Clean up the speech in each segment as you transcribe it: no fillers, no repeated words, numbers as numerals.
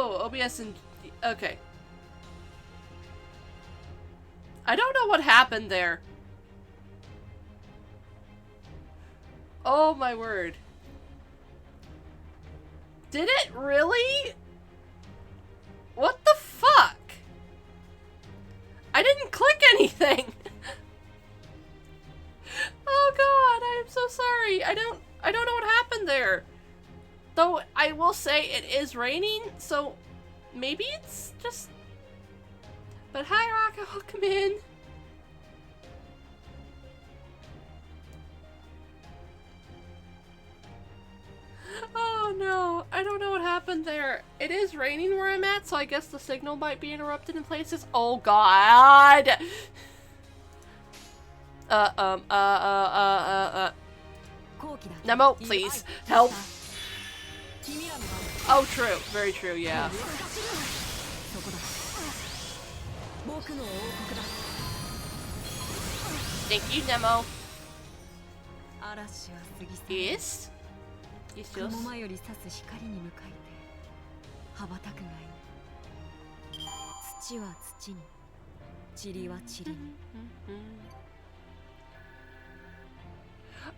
Oh, OBS and... Okay. I don't know what happened there. Oh my word. Did it really? What the fuck? I didn't click anything. Oh god, I am so sorry. I don't know what happened there. Though I will say it is raining, so maybe it's just... But hi Rocket, welcome in. Oh no, I don't know what happened there. It is raining where I'm at, so I guess the signal might be interrupted in places. Oh god! Nemo, please, help. Oh, true, very true, yeah. Thank you, Nemo. Yes? Yes, yes.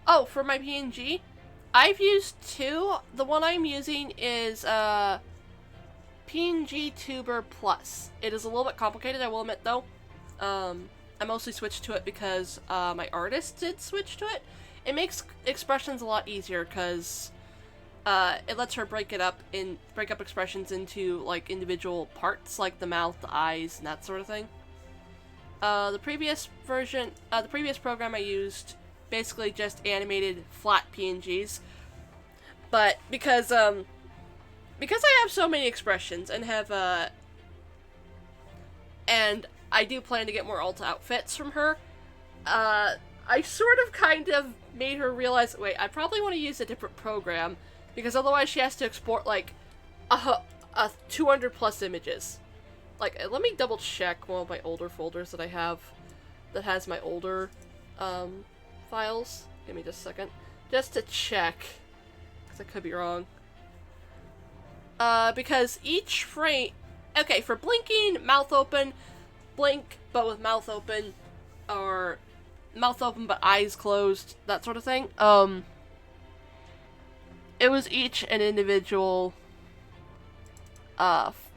Oh, for my PNG? I've used two. The one I'm using is PNG Tuber Plus. It is a little bit complicated, I will admit, though. I mostly switched to it because my artist did switch to it. It makes expressions a lot easier because it lets her break up expressions into like individual parts, like the mouth, the eyes, and that sort of thing. The previous program I used basically just animated flat PNGs, but because I have so many expressions and have and I do plan to get more alt outfits from her, I sort of kind of made her realize, wait, I probably want to use a different program, because otherwise she has to export like a 200 plus images. Like, let me double check one of my older folders that I have that has my older files. Give me just a second. Just to check, because I could be wrong. Because each frame... Okay, for blinking, mouth open, blink but with mouth open, or mouth open but eyes closed, that sort of thing. It was each an individual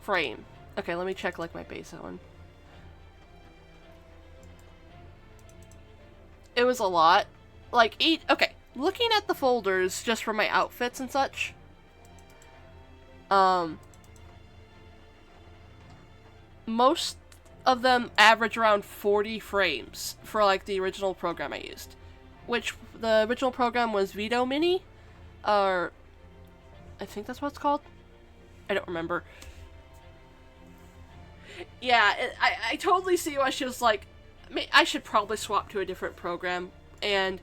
frame. Okay, let me check like my basic one. It was a lot. Like okay, looking at the folders just for my outfits and such. Most of them average around 40 frames for like the original program I used. Which the original program was Veto Mini, or I think that's what it's called. I don't remember. Yeah, I totally see why she was like, I should probably swap to a different program. And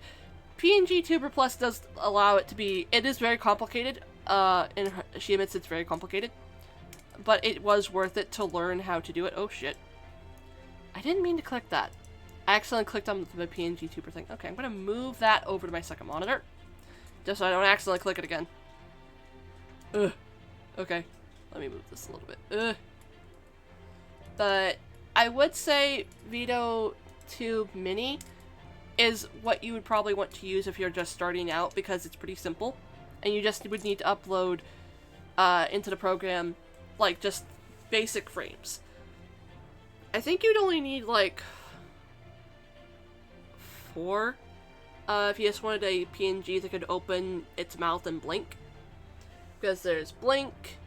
PNG Tuber Plus does allow it to be, it is very complicated, and she admits it's very complicated. But it was worth it to learn how to do it. Oh shit. I didn't mean to click that. I accidentally clicked on the PNG Tuber thing. Okay, I'm gonna move that over to my second monitor. Just so I don't accidentally click it again. Ugh. Okay, let me move this a little bit. Ugh. But I would say Veto Tube Mini is what you would probably want to use if you're just starting out, because it's pretty simple. And you just would need to upload into the program like just basic frames. I think you'd only need like 4 if you just wanted a PNG that could open its mouth and blink. Because there's blink,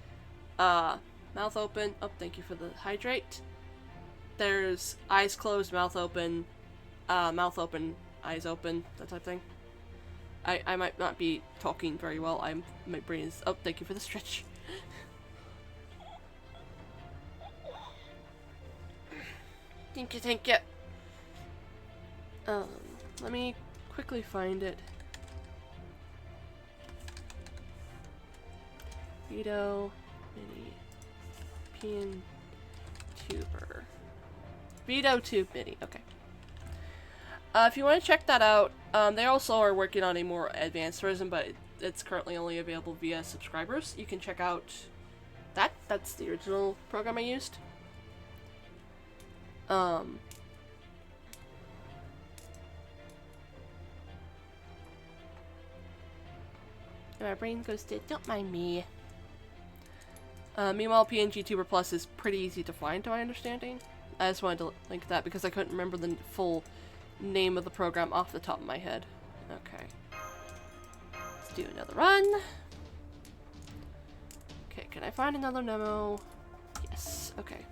mouth open. Oh, thank you for the hydrate. There's eyes closed, mouth open, eyes open, that type of thing. I might not be talking very well. My brain is... Oh, thank you for the stretch. Thank you, thank you. Let me quickly find it. Veto Mini PN Tuber. Veto Tube Mini, okay. If you want to check that out, they also are working on a more advanced version, but it's currently only available via subscribers. You can check out That's the original program I used. My brain goes to, don't mind me. Meanwhile, PNG Tuber Plus is pretty easy to find, to my understanding. I just wanted to link that because I couldn't remember the full name of the program off the top of my head. Okay. Let's do another run. Okay, can I find another Nemo? Yes, okay.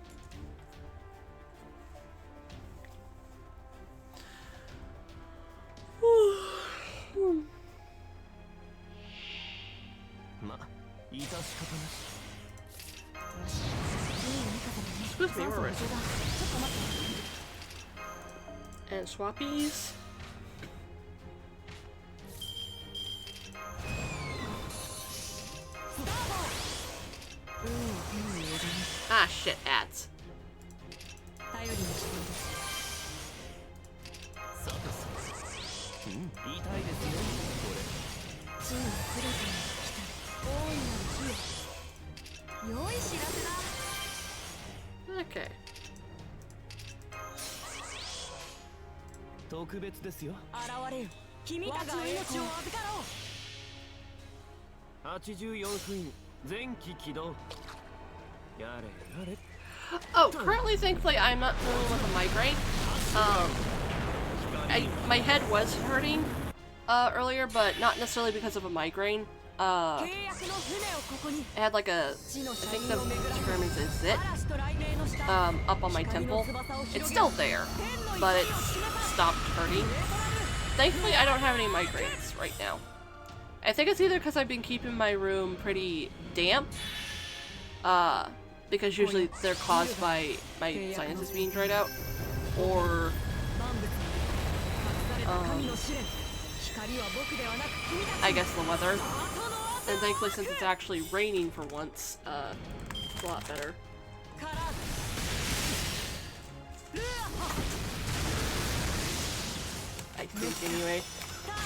Excuse me, we're ready. And swappies. Ah, shit, ads. Okay. Oh, currently, thankfully, I'm not dealing with a migraine. My head was hurting earlier, but not necessarily because of a migraine. I had like a, I think the term is a zit, up on my temple. It's still there, but it's stopped hurting. Thankfully, I don't have any migraines right now. I think it's either because I've been keeping my room pretty damp, because usually they're caused by my sinuses being dried out, or I guess the weather. And thankfully, since it's actually raining for once, it's a lot better. I think, anyway.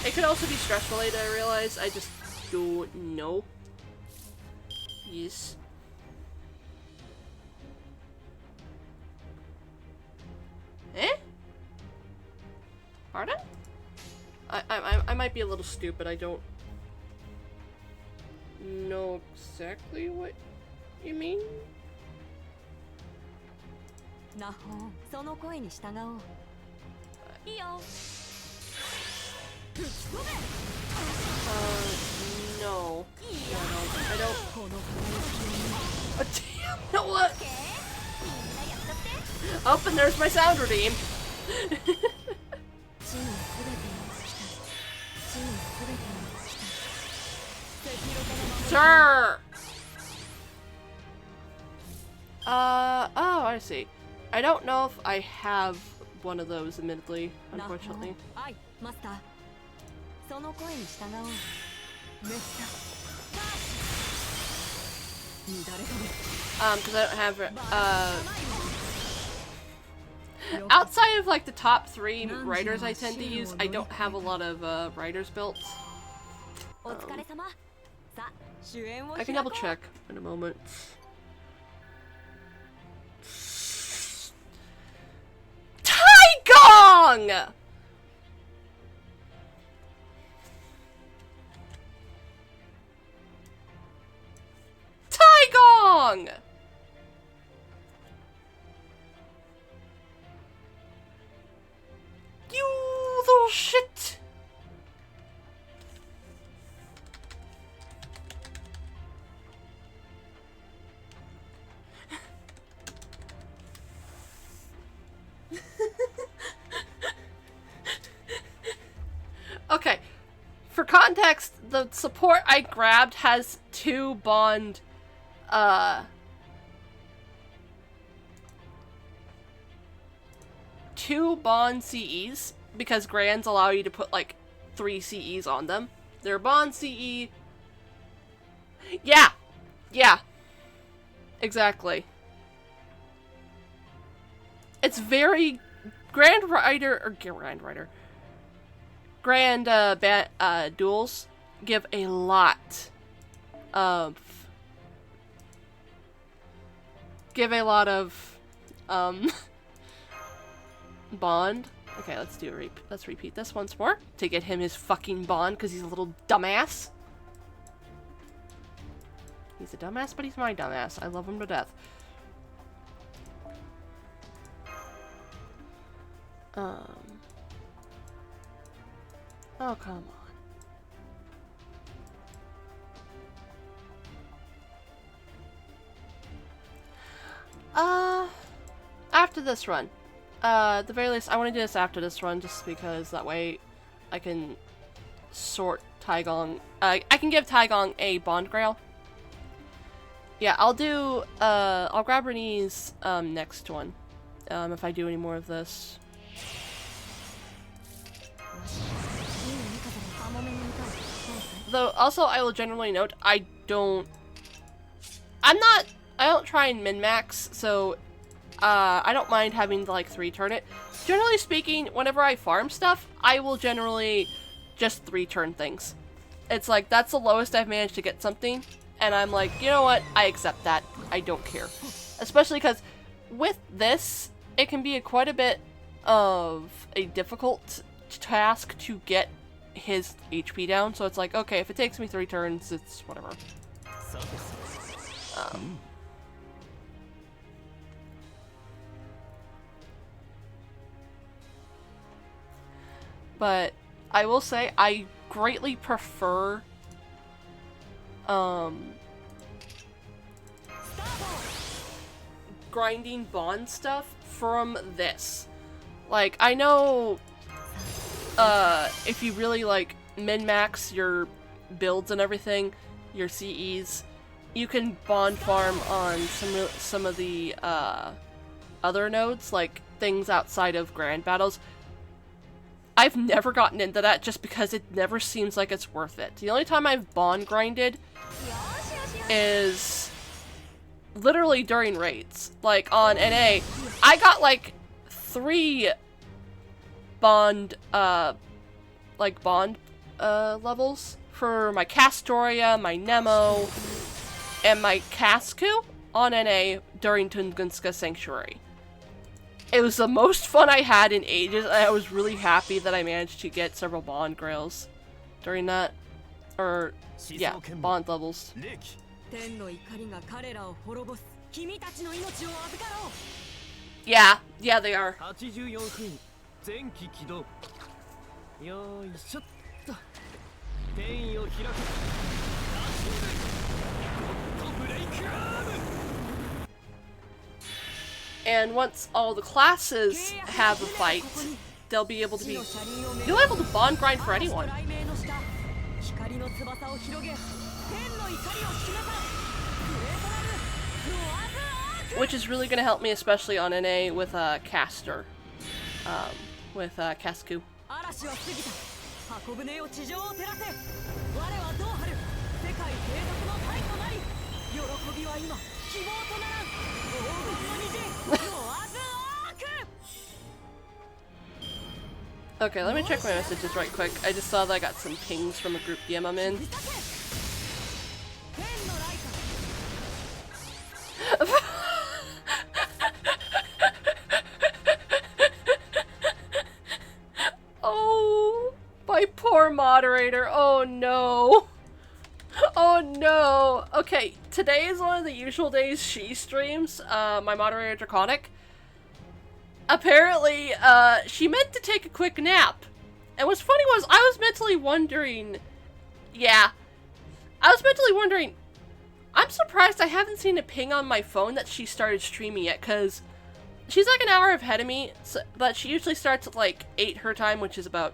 It could also be stress related, I realize. I just don't know. Yes. Eh? Pardon? I might be a little stupid. I don't know exactly what you mean. No. No, I don't. Oh, damn, you know what? Oh, and there's my sound redeem. Sir! Oh, I see. I don't know if I have one of those, admittedly, unfortunately. Because I don't have, outside of, like, the top 3 writers I tend to use, I don't have a lot of, writers built. I can double check in a moment. Taigong! Taigong! You little shit! Okay, for context, the support I grabbed has 2 bond, 2 bond CEs, because Grands allow you to put, like, 3 CEs on them. They're bond CE. Yeah! Yeah. Exactly. It's very... Grand duels give a lot of give a lot of bond. Okay, let's repeat this once more to get him his fucking bond because he's a little dumbass. He's a dumbass, but he's my dumbass. I love him to death. Oh, come on. After this run. At the very least, I want to do this after this run just because that way I can sort Taigong. I can give Taigong a Bond Grail. Yeah, I'll do, I'll grab Renee's, next one. If I do any more of this. Though, also, I will generally note, I don't try and min-max, so, I don't mind having to, like, 3-turn it. Generally speaking, whenever I farm stuff, I will generally just 3-turn things. It's like, that's the lowest I've managed to get something, and I'm like, you know what, I accept that. I don't care. Especially because, with this, it can be quite a bit of a difficult task to get his HP down, so it's like, okay, if it takes me 3 turns, it's whatever. But I will say I greatly prefer grinding bond stuff from this. Like, I know if you really like min-max your builds and everything, your CEs, you can bond farm on some of the other nodes, like things outside of grand battles. I've never gotten into that just because it never seems like it's worth it. The only time I've bond grinded is literally during raids. Like on NA, I got like 3 bond levels for my Castoria, my Nemo, and my Cascu on NA during Tunguska Sanctuary. It was the most fun I had in ages, and I was really happy that I managed to get several bond grails during that. Or, yeah, bond levels. Yeah, they are. And once all the classes have a fight, they'll be able to be... You'll be able to bond grind for anyone. Which is really going to help me, especially on NA with Caster. With Cascu. Okay, let me check my messages right quick. I just saw that I got some pings from a group DM I'm in. Oh, my poor moderator. Oh no. Oh no. Okay, today is one of the usual days she streams, my moderator Draconic. Apparently, she meant to take a quick nap. And what's funny was, I was mentally wondering, I'm surprised I haven't seen a ping on my phone that she started streaming yet, because she's like an hour ahead of me, but she usually starts at like 8 her time, which is about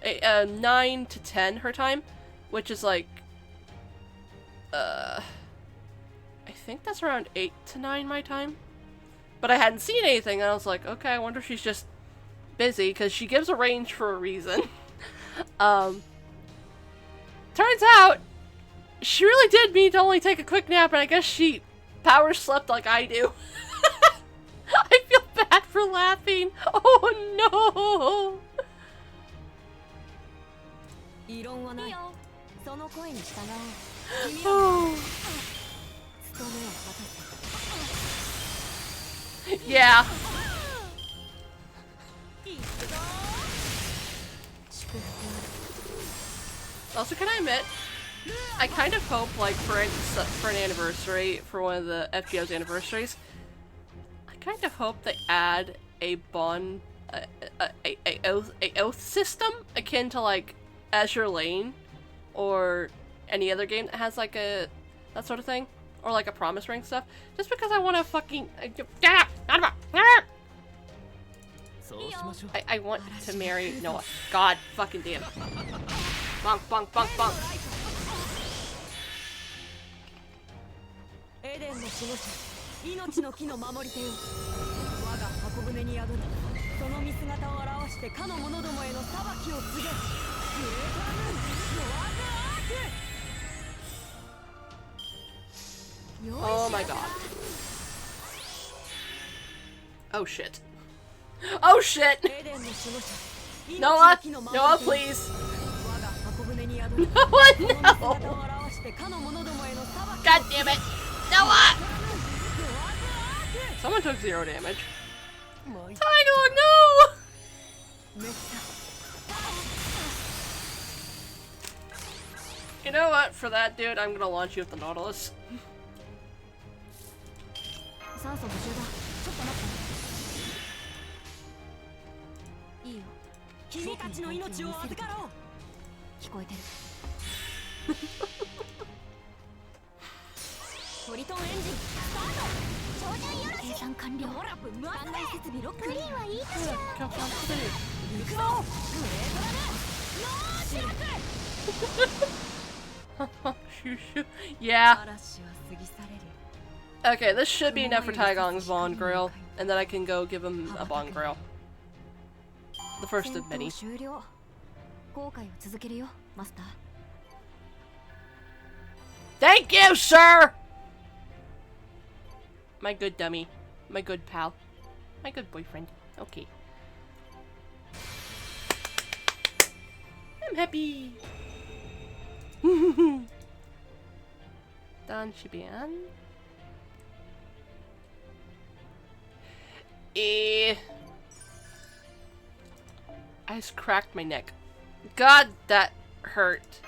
9 to 10 her time, which is like, I think that's around 8 to 9 my time. But I hadn't seen anything, and I was like, okay, I wonder if she's just busy, because she gives a range for a reason. Turns out, she really did mean to only take a quick nap, and I guess she power slept like I do. I feel bad for laughing. Oh no! Oh. Yeah. Also, can I admit, I kind of hope, like, for an anniversary, for one of the FGO's anniversaries, I kind of hope they add a bond, a oath system akin to, like, Azure Lane, or any other game that has, like, that sort of thing, or, like, a promise ring stuff, just because I want to fucking, I want to marry Noah. God fucking damn. Bonk, bonk, bonk, bonk. Oh my god. Oh shit. Oh shit! Noah! Noah, please! Noah, no! God damn it! Noah! Someone took 0 damage. Tiger, no! You know what? For that dude, I'm gonna launch you with the Nautilus. Yeah. Okay, this should be enough for Taegong's Bond Grill, and then I can go give him a Bond Grill. The first of many. Thank you, sir! My good dummy. My good pal. My good boyfriend. Okay. I'm happy! Dan Shibian. I just cracked my neck. God, that hurt.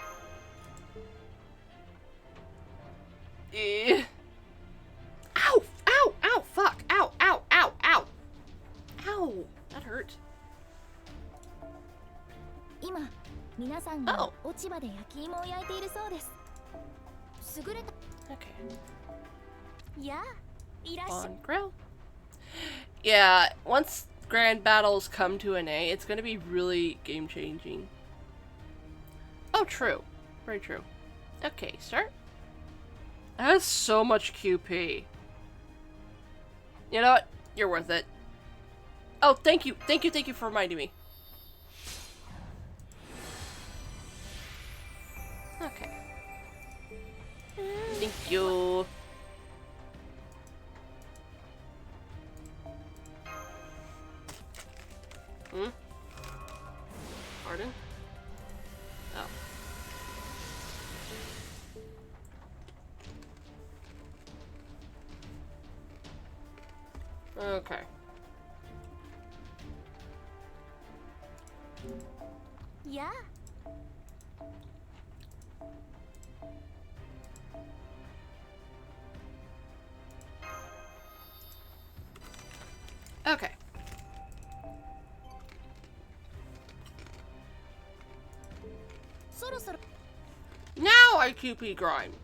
Ow! Ow! Ow! Fuck! Ow! Ow! Ow! Ow! Ow! That hurt. Oh. Okay. Bond Grill. Yeah, once grand battles come to an A, it's gonna be really game-changing. Oh, true. Very true. Okay, sir. That has so much QP. You know what? You're worth it. Oh, thank you. Thank you, thank you for reminding me. Okay. Thank you. Hmm? Pardon? Oh. Okay. Yeah. Okay. Now I QP grind.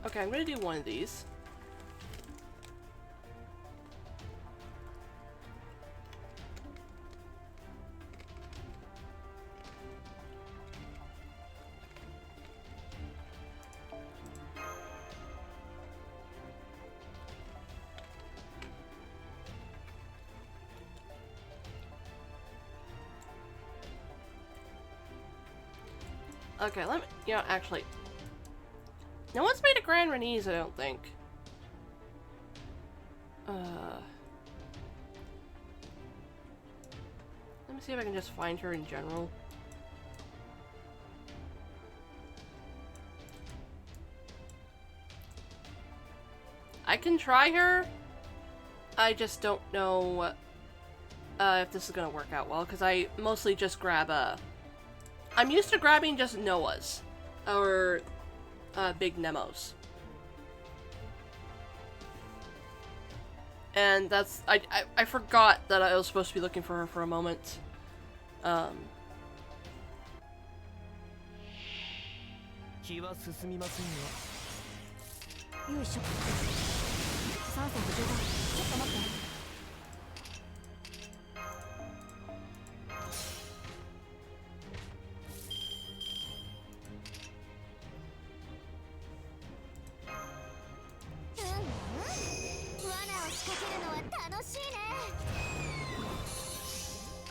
Okay, I'm gonna do one of these. Okay, let me, you know, actually, no one's made a Grand Renese, I don't think. Let me see if I can just find her in general. I can try her. I just don't know if this is gonna work out well, because I mostly just grab I'm used to grabbing just Noahs or big Nemos. And that's I forgot that I was supposed to be looking for her for a moment. Yo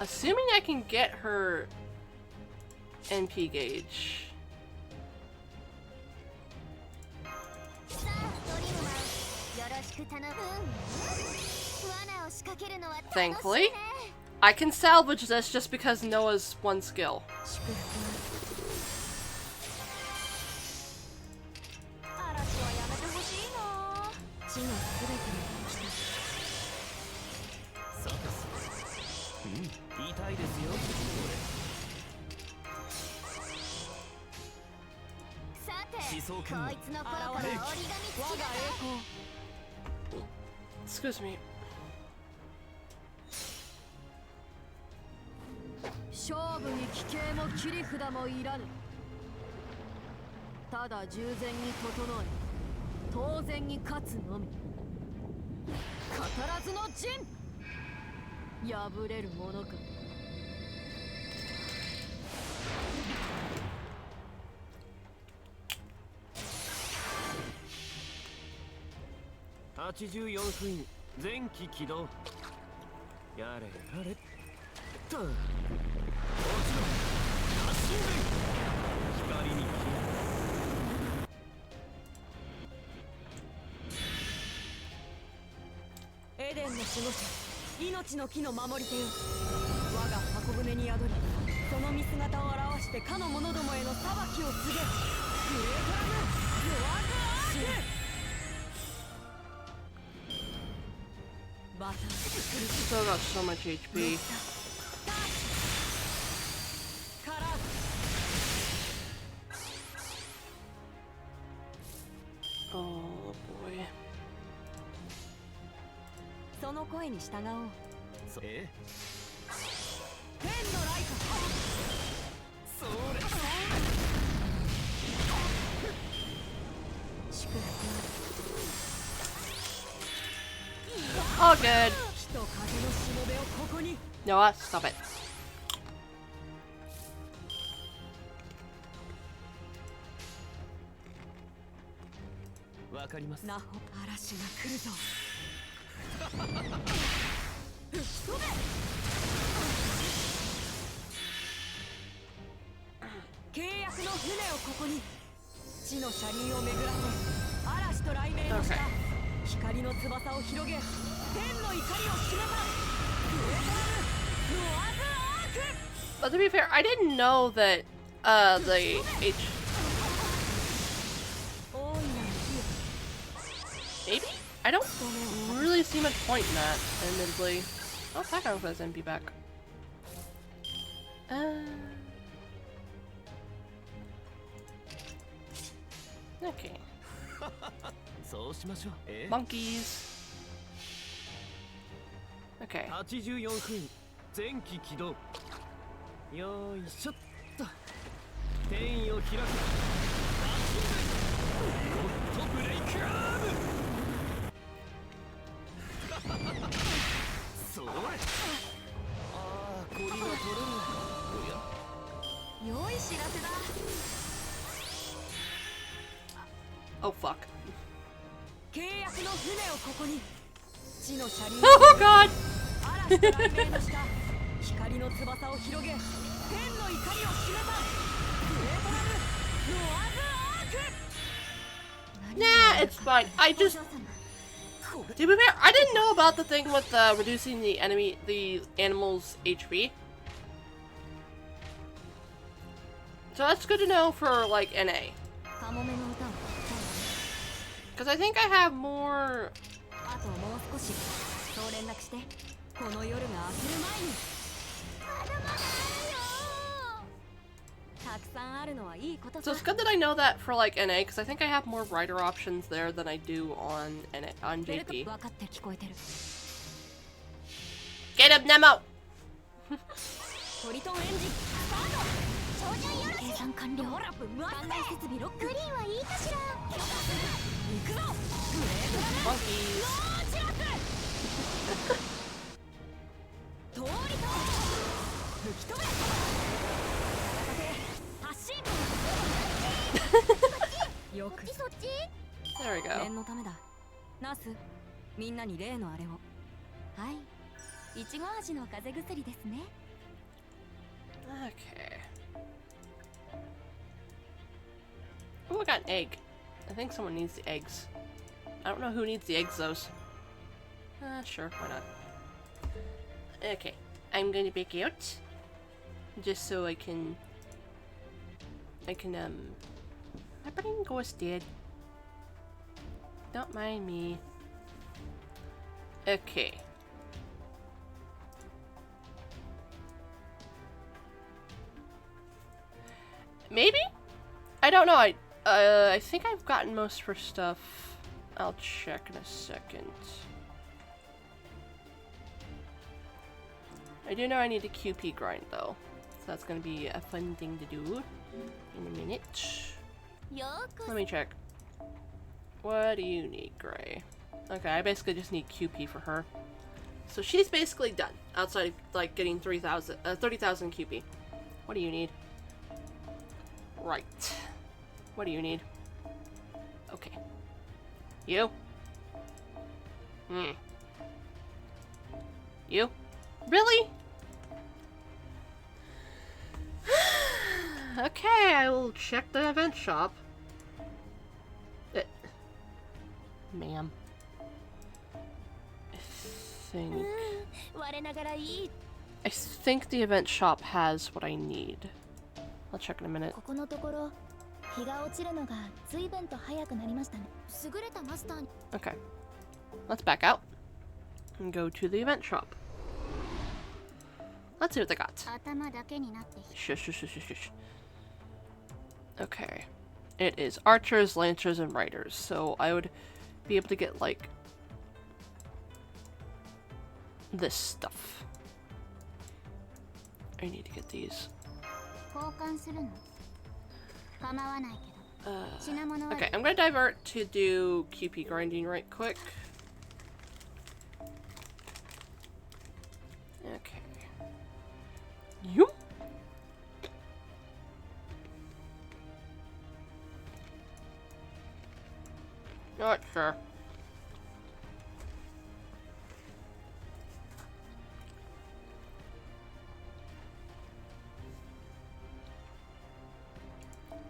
Assuming I can get her NP gauge. Thankfully, I can salvage this just because Noah's one skill. Excuse me. 勝負に奇形も切り札もいらぬ。ただ従前に整え、当然に勝つのみ。語らずの陣。破れるものか。84封印前期起動。やれやれっと。もちろん発進で光にエデンの守護者、命の木の守り手よ。我が箱舟に宿り、その見姿を表してかの者どもへの裁きを告げ。グレートラム、弱くアーク。Still got so much HP. Oh boy. その声に従おう。え？天のライト。それ。祝福。 All good. Noah, stop it. But to be fair, I didn't know that the H. Maybe? I don't really see much point in that, admittedly. I'll attack him with his MP back. Okay. Monkeys. Okay. 84分前期起動。よいしょっと。天意を開く。ゴッドブレイクアーム。それ。ああ、ゴリが取れる。おや。良い知らせだ。 Oh fuck. 契約の船をここに。地の車輪。Oh god. 嵐と雷鳴の下、光の翼を広げ、天の怒りを示さ。グレートラム、ノアズアーク。Nah, it's fine. I just. To be fair, I didn't know about the thing with reducing the animal's HP. So that's good to know for like NA. Because I think I have more. あともう少しそう連絡してこの夜が明ける前にまだまだあるよたくさんあるのはいいこと So さ it's good that I know that for like NA, because I think I have more writer options there than I do on JP. 分かってる聞こえてる Get up, Nemo! トリトンエンジンスタート照準よろしい計算完了ラップ番外設備ロックグリーンはいいかしら行くぞグレートラメ Monkeys. ローチラック通りと吹き飛べ発進よくそっち There we go. 念のためだナースみんなに例のあれをはいいちご味の風邪薬ですね Okay. Oh, I got an egg. I think someone needs the eggs. I don't know who needs the eggs, though. Sure, why not? Okay, I'm gonna back out. Just so I can... My brain goes dead. Don't mind me. Okay. Maybe? I don't know. I think I've gotten most of her stuff. I'll check in a second. I do know I need a QP grind though. So that's gonna be a fun thing to do in a minute. Let me check. What do you need, Gray? Okay, I basically just need QP for her. So she's basically done outside of like getting 30,000 QP. What do you need? Right. What do you need? Okay. You? You? Really? Okay, I will check the event shop. Ma'am. I think the event shop has what I need. I'll check in a minute. ここのところ日が落ちるのが随分と早くなりましたね。優れたマスターに Okay. Let's back out and go to the event shop. Let's see what they got. 頭だけになって Shush, shush, shush, shush, shush. Okay. It is archers, lancers, and riders. So I would be able to get, like, this stuff. I need to get these. 交換するの構わないけど品物は Okay, I'm gonna divert to do QP grinding right quick. Okay. You? Not sure.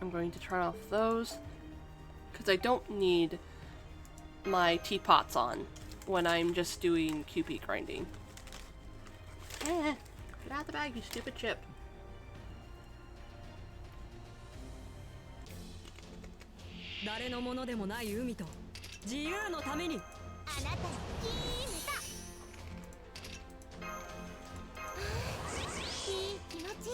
I'm going to turn off those because I don't need my teapots on when I'm just doing QP grinding. Get out of the bag, you stupid chip. 誰のものでもない海と自由のためにあなたの決めたいい気持ち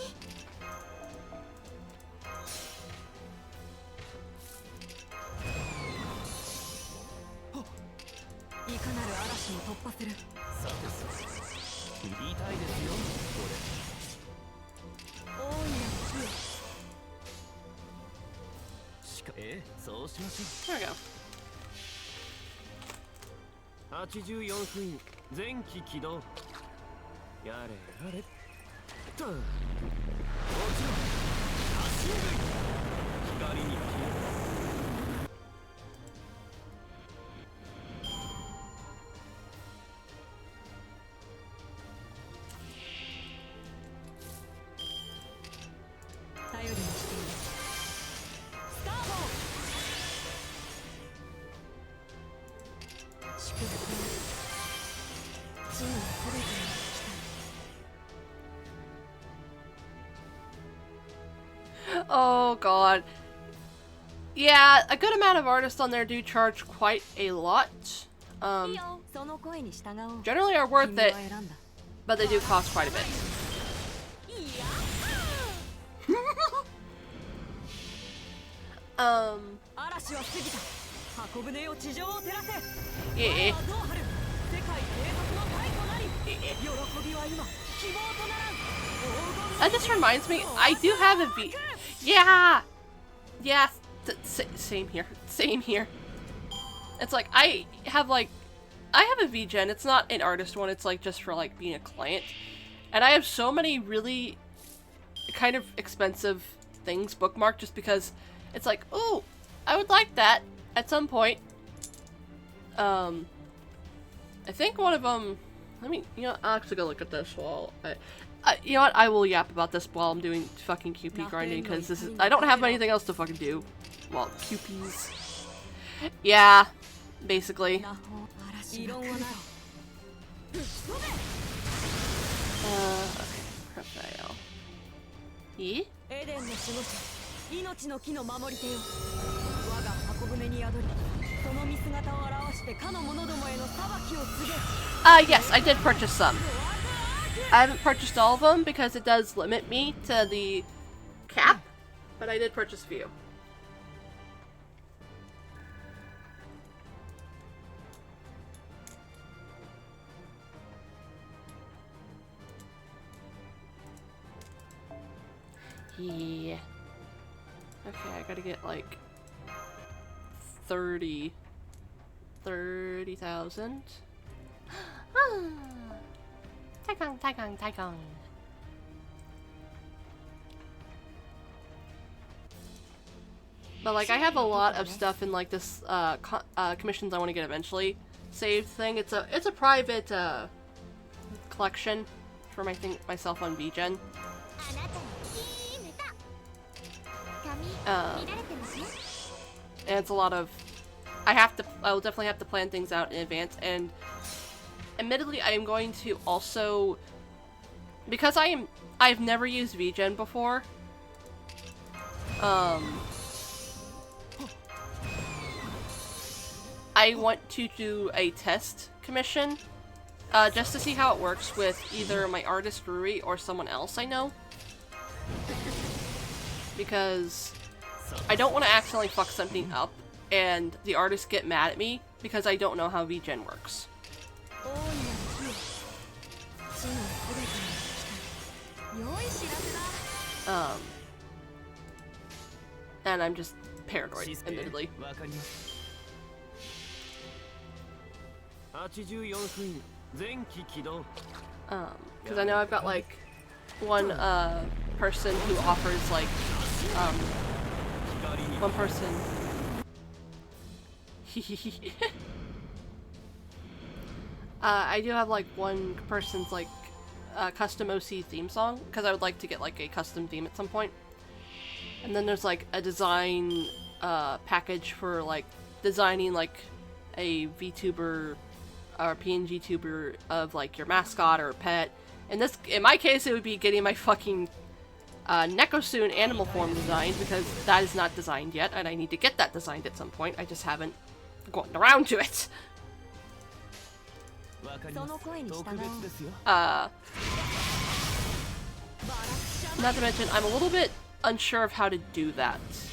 いかなる嵐も突破するさてさ言いたいですよ大いなる火よそうしましょ There we go. う84分前期起動やれやれともちろん発進類光に消え頼りにしているスターボー祝福地のすべてに来た Oh god. Yeah, a good amount of artists on there do charge quite a lot. いいよその声に従おう Generally are worth 君 it, が選んだ but they do cost quite a bit. いや 嵐は過ぎた箱舟よ地上を照らせ Yeah. どう張る世界警察の会となり喜びは今希望とならん That just reminds me, I do have a V. Yeah! Yeah, same here. Same here. It's like, I have a VGen. It's not an artist one, it's like just for like being a client. And I have so many really kind of expensive things bookmarked just because it's like, ooh, I would like that at some point. I think one of them, I'll actually go look at this while you know what, I will yap about this while I'm doing fucking QP grinding, because I don't have anything else to fucking do. Well, QPs. Yeah, basically. Okay, Raphael. Yeah? エデンの守護者命の木の守り手よ我が箱舟に宿りその見姿を表してかの者どもへの裁きを告げ Yes, I did purchase some. I haven't purchased all of them because it does limit me to the cap, but I did purchase a few. Yeah. Okay, I gotta get like 30,000. Taikong. But like, I have a lot of stuff in like this commissions I want to get eventually saved thing. It's a private collection for myself on VGen. And it's a lot of, I will definitely have to plan things out in advance, and admittedly I am going to also, because I've never used VGen before, I want to do a test commission, just to see how it works with either my artist Rui or someone else I know. Because I don't want to accidentally fuck something up and the artists get mad at me because I don't know how VGen works. And I'm just paranoid, admittedly. Because I know I've got like one person who offers like one person I do have like one person's like custom OC theme song, because I would like to get like a custom theme at some point. And then there's like a design package for like designing like a VTuber or PNG tuber of like your mascot or pet. And this, in my case, it would be getting my fucking Nekosoon animal form designed, because that is not designed yet, and I need to get that designed at some point. I just haven't gotten around to it. Not to mention, I'm a little bit unsure of how to do that. This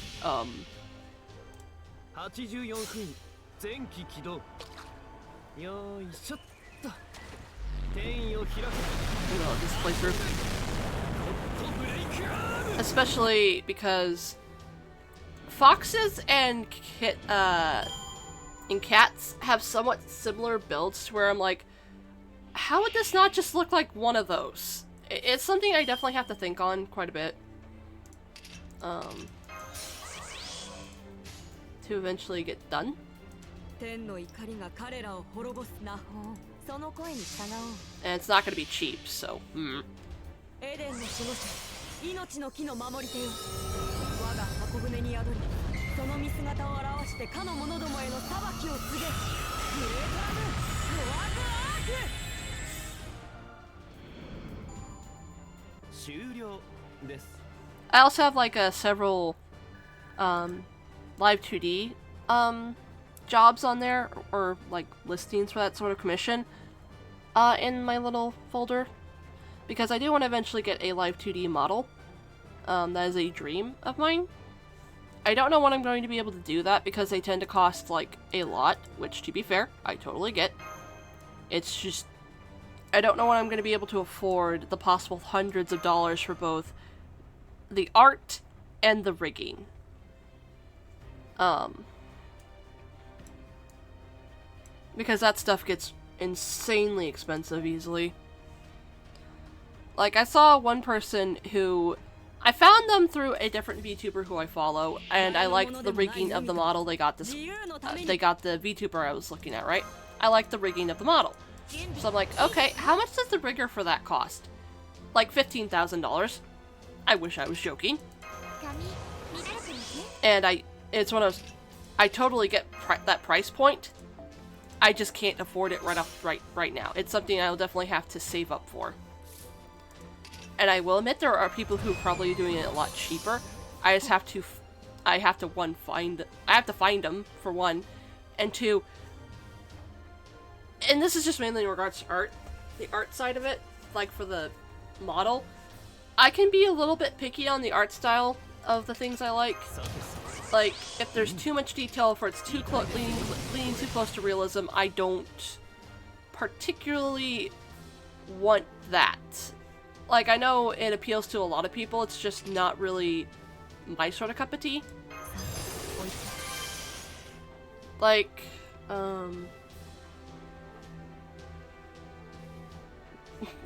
playthrough. Especially because foxes and cats have somewhat similar builds to where I'm like, how would this not just look like one of those? It's something I definitely have to think on quite a bit. To eventually get done. And it's not gonna be cheap, so hmm. I also have like several live 2D jobs on there, or like listings for that sort of commission in my little folder, because I do want to eventually get a live 2D model. That is a dream of mine. I don't know when I'm going to be able to do that because they tend to cost like a lot, which to be fair, I totally get. It's just, I don't know when I'm going to be able to afford the possible hundreds of dollars for both the art and the rigging. Because that stuff gets insanely expensive easily. Like, I saw one person who, I found them through a different VTuber who I follow, and I liked the rigging of the model. They got this, they got the VTuber I was looking at, right? I liked the rigging of the model. So I'm like, okay, how much does the rigger for that cost? Like $15,000. I wish I was joking. And it's one of those, I totally get that price point. I just can't afford it right now. It's something I'll definitely have to save up for. And I will admit there are people who are probably doing it a lot cheaper. I just have to, I have to find them for one, and two, and this is just mainly in regards to art, the art side of it, like for the model. I can be a little bit picky on the art style of the things I like. Like, if there's too much detail, or it's too leaning too close to realism, I don't particularly want that. Like, I know it appeals to a lot of people, it's just not really my sort of cup of tea. Like,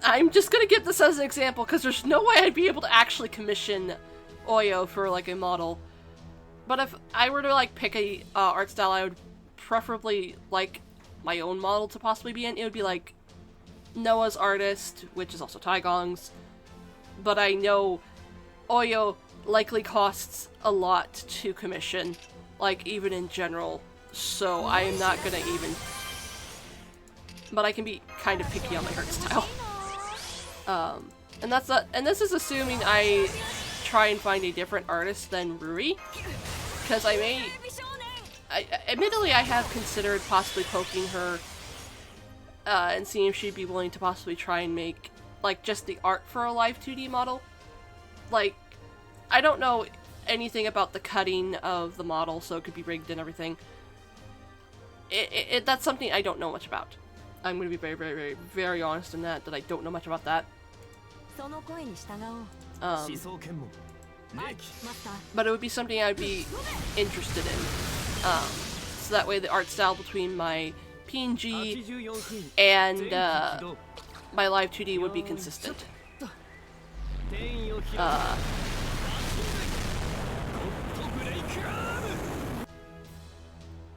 I'm just gonna give this as an example, because there's no way I'd be able to actually commission Oyo for, like, a model. But if I were to, like, pick a art style I would preferably like my own model to possibly be in, it would be, like, Noah's artist, which is also Taigong's. But I know Oyo likely costs a lot to commission, like, even in general, so I am not gonna even... But I can be kind of picky on my art style. And that's not, and this is assuming I try and find a different artist than Rui, because admittedly I have considered possibly poking her and seeing if she'd be willing to possibly try and make, like, just the art for a live 2D model. Like, I don't know anything about the cutting of the model, so it could be rigged and everything. That's something I don't know much about. I'm going to be very, very, very, very honest in that I don't know much about that. But it would be something I'd be interested in. So that way the art style between my PNG and my live 2D would be consistent.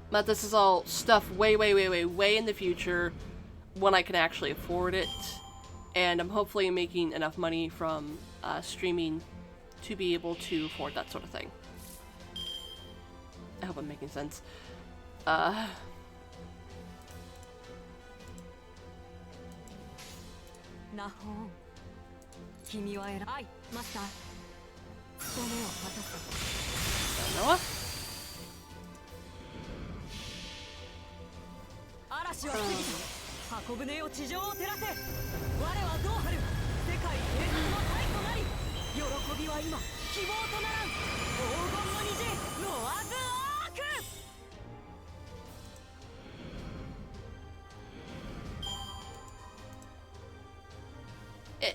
But this is all stuff way, way, way, way, way in the future when I can actually afford it. And I'm hopefully making enough money from streaming to be able to afford that sort of thing. I hope I'm making sense. Noah? 嵐は過ぎた。箱舟よ地上を照らせ。我はどう張る。世界永遠の太となり。喜びは今、希望とならん。黄金の虹、ノアズアーク。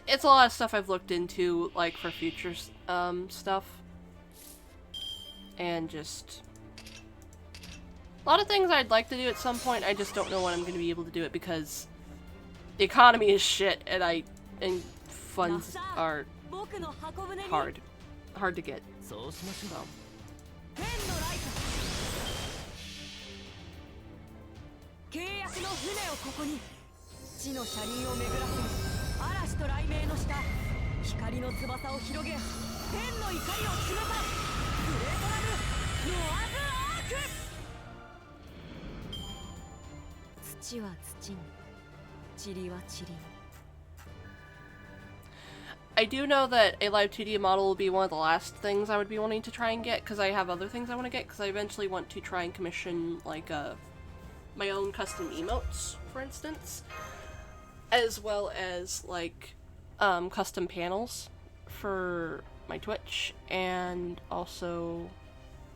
It's a lot of stuff I've looked into, like, for future stuff. And just... a lot of things I'd like to do at some point, I just don't know when I'm going to be able to do it because the economy is shit and funds are hard to get. So. I do know that a live 2D model will be one of the last things I would be wanting to try and get, because I have other things I want to get, because I eventually want to try and commission, like, my own custom emotes, for instance, as well as, like, custom panels for my Twitch, and also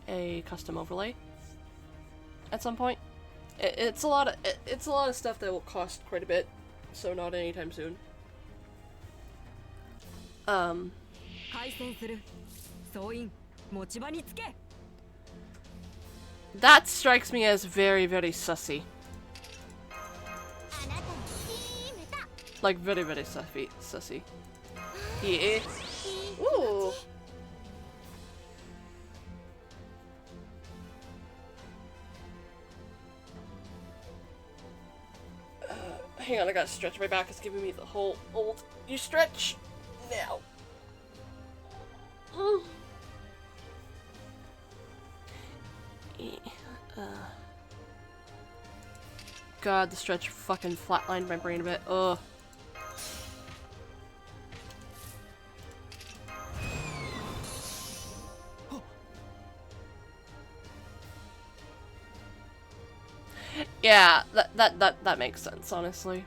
a custom overlay at some point. It's a lot of stuff that will cost quite a bit, so not anytime soon. That strikes me as very, very sussy. Like, very, very sussy. Yeah. Ooh. Hang on, I gotta stretch my back. It's giving me the whole old. You stretch now. God, the stretch fucking flatlined my brain a bit. Ugh. Yeah, that makes sense, honestly.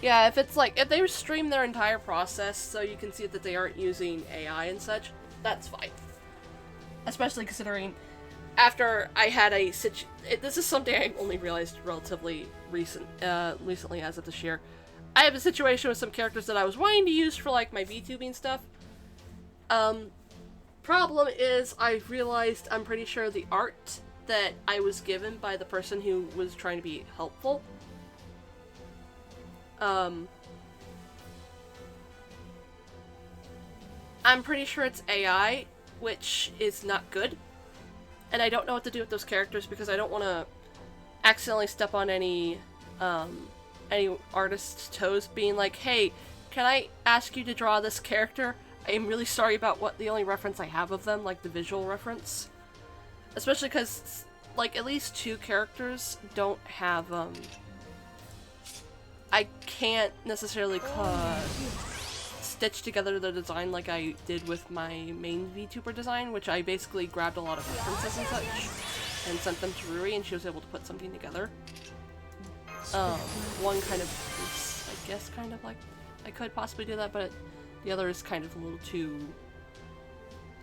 Yeah, if it's like, if they stream their entire process so you can see that they aren't using AI and such, that's fine. Especially considering after I had a this is something I only realized relatively recently as of this year. I have a situation with some characters that I was wanting to use for like my VTubing stuff. Problem is, I realized I'm pretty sure the art that I was given by the person who was trying to be helpful, I'm pretty sure it's AI, which is not good. And I don't know what to do with those characters because I don't want to accidentally step on any artist's toes being like, hey, can I ask you to draw this character? I'm really sorry about what the only reference I have of them, like the visual reference. Especially because, like, at least 2 characters don't have, I can't necessarily stitch together the design like I did with my main VTuber design, which I basically grabbed a lot of references and such, and sent them to Ruri, and she was able to put something together. One kind of is, I guess, kind of like, I could possibly do that, but the other is kind of a little too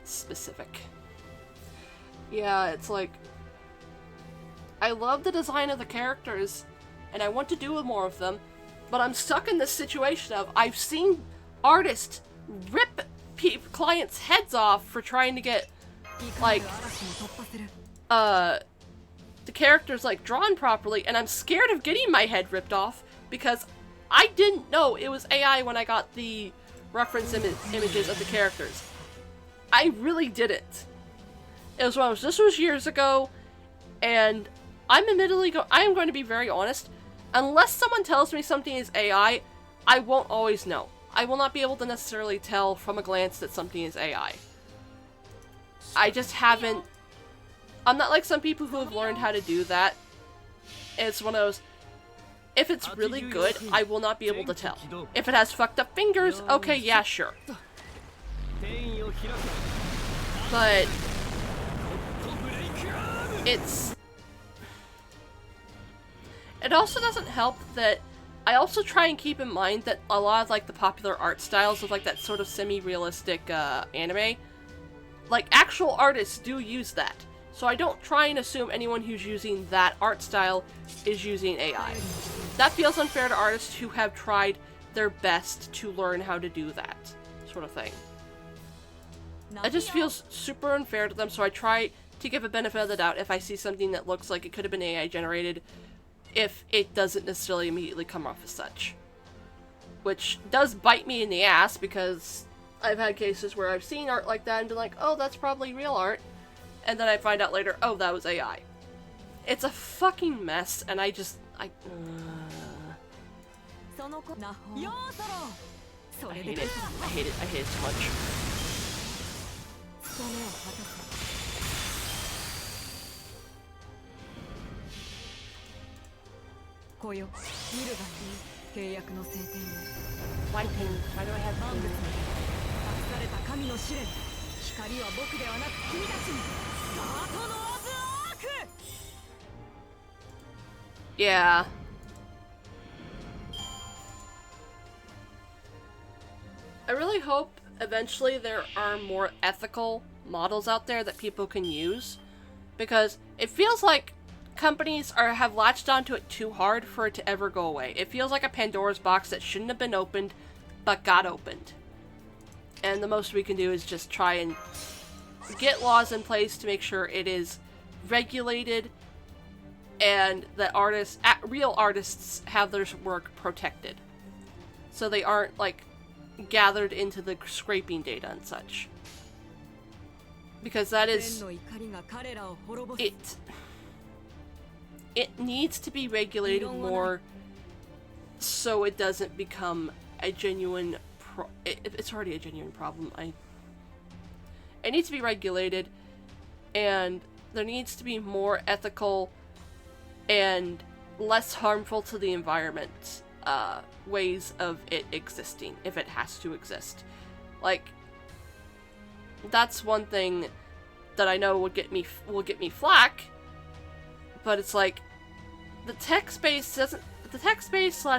specific. Yeah, it's like, I love the design of the characters, and I want to do more of them, but I'm stuck in this situation of, I've seen artists rip clients' heads off for trying to get, like, the characters, like, drawn properly, and I'm scared of getting my head ripped off, because I didn't know it was AI when I got the reference images of the characters. I really didn't. This was years ago, and I am going to be very honest. Unless someone tells me something is AI, I won't always know. I will not be able to necessarily tell from a glance that something is AI. I just haven't. I'm not like some people who have learned how to do that. It's one of those, if it's really good, I will not be able to tell. If it has fucked up fingers, okay, yeah, sure. But it also doesn't help that I also try and keep in mind that a lot of, like, the popular art styles of, like, that sort of semi-realistic anime, like, actual artists do use that. So I don't try and assume anyone who's using that art style is using AI. That feels unfair to artists who have tried their best to learn how to do that sort of thing. It just feels super unfair to them, so I try to give a benefit of the doubt if I see something that looks like it could have been AI generated, if it doesn't necessarily immediately come off as such. Which does bite me in the ass, because I've had cases where I've seen art like that and been like, oh, that's probably real art, and then I find out later, oh, that was AI. It's a fucking mess, and I hate it so much. こよ見るがいい契約の晴天を Why ping? Why do I have 万物 ping? に託された神の試練光は僕ではなく君たちにガートノーズアーク Yeah. I really hope eventually there are more ethical models out there that people can use, because it feels like companies have latched onto it too hard for it to ever go away. It feels like a Pandora's box that shouldn't have been opened, but got opened. And the most we can do is just try and get laws in place to make sure it is regulated and that real artists have their work protected. So they aren't, like, gathered into the scraping data and such. Because that is... It needs to be regulated more so it doesn't become a genuine... It's already a genuine problem. It needs to be regulated, and there needs to be more ethical and less harmful to the environment ways of it existing, if it has to exist. Like, that's one thing that I know will get me flack, but it's like the tech space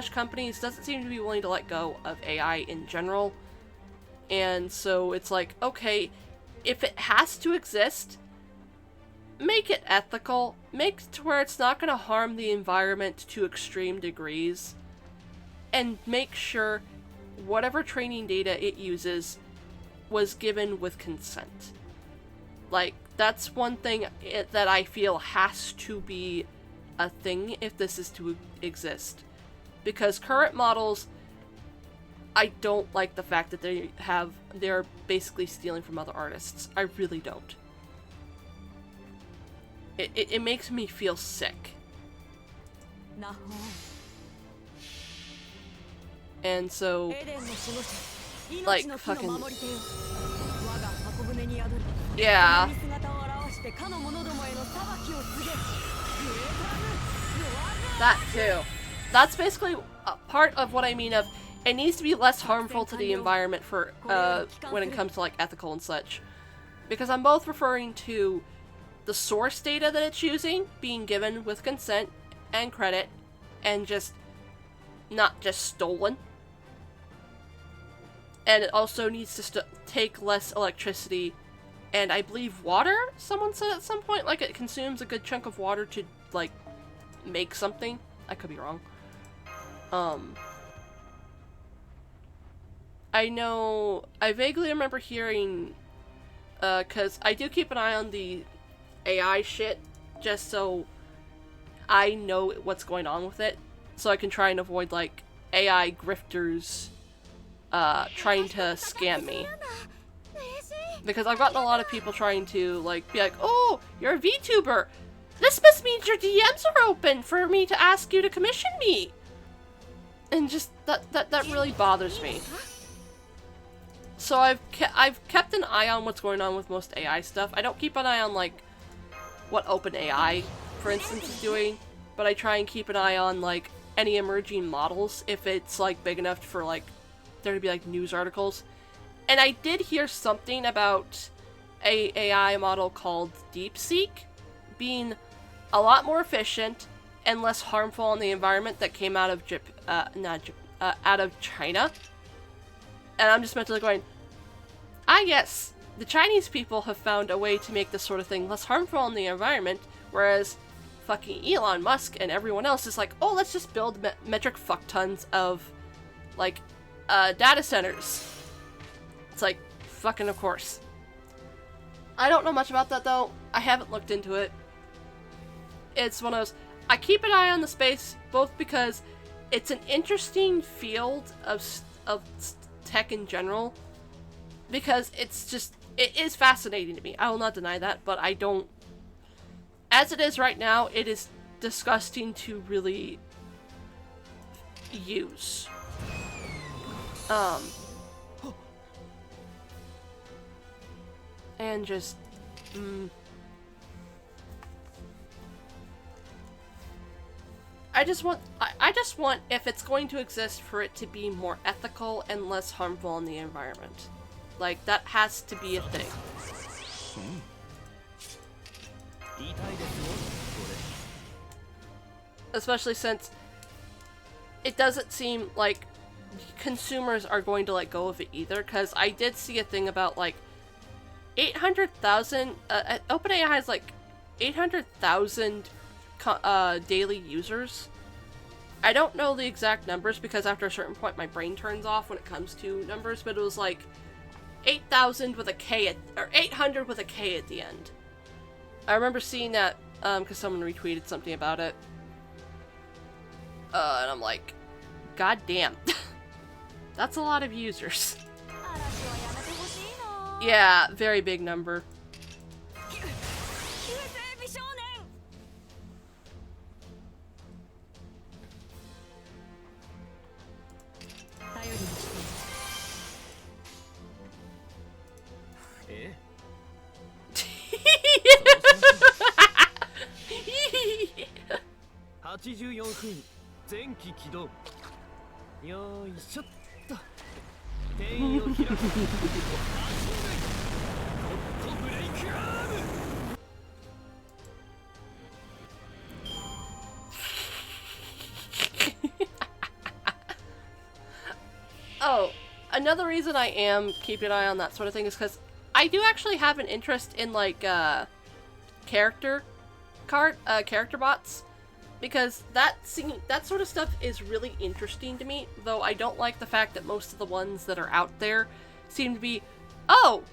/ companies doesn't seem to be willing to let go of AI in general. And so it's like, okay, if it has to exist, make it ethical, make it to where it's not going to harm the environment to extreme degrees, and make sure whatever training data it uses was given with consent. Like, that's one thing that I feel has to be a thing if this is to exist. Because current models, I don't like the fact that they're basically stealing from other artists. I really don't. It makes me feel sick. And so, like, fucking... Yeah. That too. That's basically a part of what I mean of, it needs to be less harmful to the environment for, when it comes to, like, ethical and such. Because I'm both referring to the source data that it's using being given with consent and credit, and just not just stolen. And it also needs to take less electricity and I believe water, someone said at some point. Like, it consumes a good chunk of water to, like, make something. I could be wrong. I vaguely remember hearing, because I do keep an eye on the AI shit, just so I know what's going on with it, so I can try and avoid, like, AI grifters, trying to scam me. Because I've gotten a lot of people trying to, like, be like, oh, you're a VTuber! This must mean your DMs are open for me to ask you to commission me! And just, that really bothers me. So I've kept an eye on what's going on with most AI stuff. I don't keep an eye on, like, what OpenAI, for instance, is doing, but I try and keep an eye on, like, any emerging models, if it's, like, big enough for, like, there to be, like, news articles. And I did hear something about a AI model called DeepSeek being a lot more efficient and less harmful on the environment that came out of out of China. And I'm just mentally going, yes, the Chinese people have found a way to make this sort of thing less harmful on the environment, whereas fucking Elon Musk and everyone else is like, oh, let's just build metric fuck tons of, like, data centers. It's like, fucking of course. I don't know much about that, though. I haven't looked into it. It's one of those, I keep an eye on the space, both because it's an interesting field of tech in general, because it's just, it is fascinating to me. I will not deny that, but I don't, as it is right now, it is disgusting to really use. And just, I just want if it's going to exist for it to be more ethical and less harmful on the environment. Like, that has to be a thing. Especially since it doesn't seem like consumers are going to let go of it either, because I did see a thing about like 800,000 OpenAI has like 800,000 daily users. I don't know the exact numbers because after a certain point my brain turns off when it comes to numbers, but it was like 8,000 with a K or 800 with a K at the end. I remember seeing that because someone retweeted something about it. And I'm like, god damn. That's a lot of users. Yeah, very big number. Eh? 84分前期起動よーいしょっと転移を開くゴッドブレイクアーム Oh, another reason I am keeping an eye on that sort of thing is because I do actually have an interest in like character bots, because that sort of stuff is really interesting to me, though I don't like the fact that most of the ones that are out there seem to be, oh,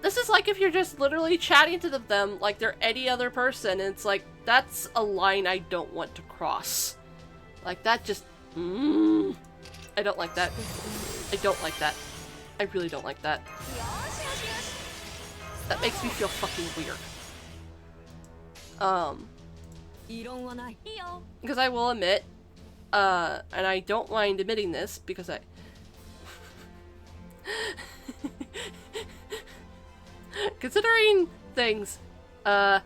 this is like if you're just literally chatting to them like they're any other person, and it's like, that's a line I don't want to cross. Like, that just, I don't like that. I don't like that. I really don't like that. That makes me feel fucking weird. Because I will admit, and I don't mind admitting this, because I... Considering things, but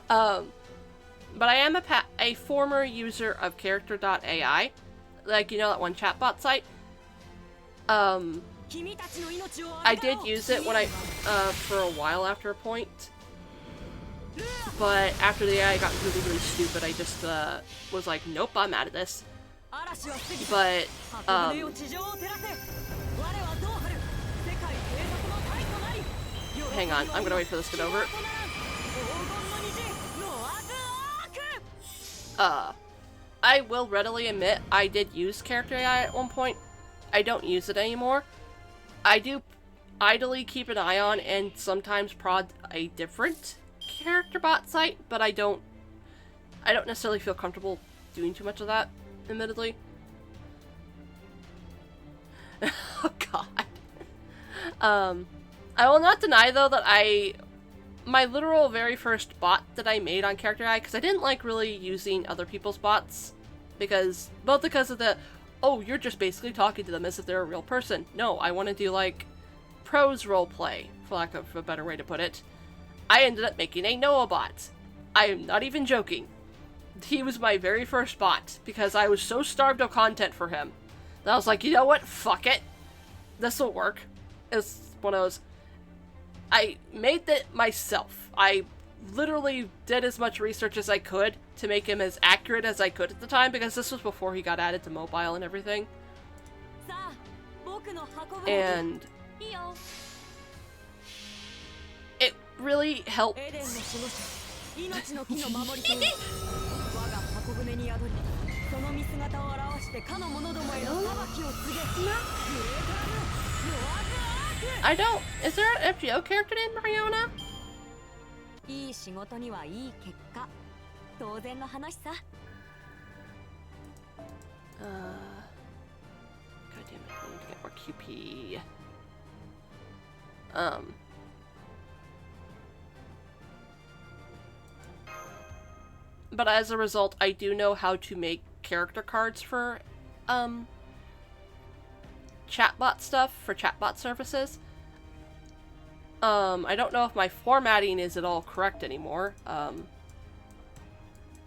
I am a former user of Character.ai, like, you know, that one chatbot site. I did use it when for a while after a point, but after the AI got really, really stupid, I just, was like, nope, I'm out of this. But, hang on, I'm gonna wait for this to get over. I will readily admit I did use Character AI at one point. I don't use it anymore. I do idly keep an eye on and sometimes prod a different character bot site, but I don't necessarily feel comfortable doing too much of that, admittedly. Oh god. I will not deny though that my literal very first bot that I made on Character AI, because I didn't like really using other people's bots, because of the, oh, you're just basically talking to them as if they're a real person. No, I want to do like prose roleplay, for lack of a better way to put it. I ended up making a Noah bot. I am not even joking. He was my very first bot, because I was so starved of content for him that I was like, you know what, fuck it. This will work. It's one of those. I made that myself. I literally did as much research as I could to make him as accurate as I could at the time, because this was before he got added to mobile and everything. And it really helped. I don't. Is there an FGO character named Mariona? God damn it, I need to get more QP. But as a result, I do know how to make character cards for, chatbot stuff, for chatbot services. I don't know if my formatting is at all correct anymore,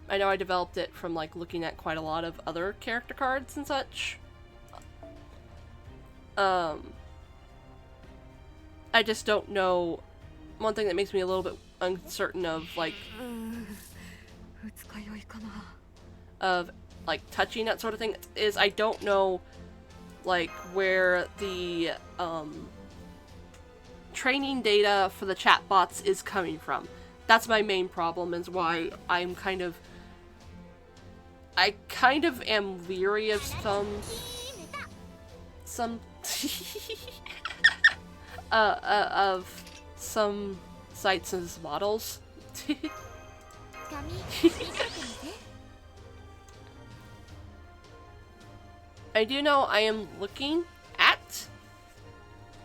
I know I developed it from like looking at quite a lot of other character cards and such. I just don't know. One thing that makes me a little bit uncertain of like touching that sort of thing is I don't know like where the training data for the chatbots is coming from. That's my main problem, is why I kind of am leery of some of some sites as models. I do know I am looking at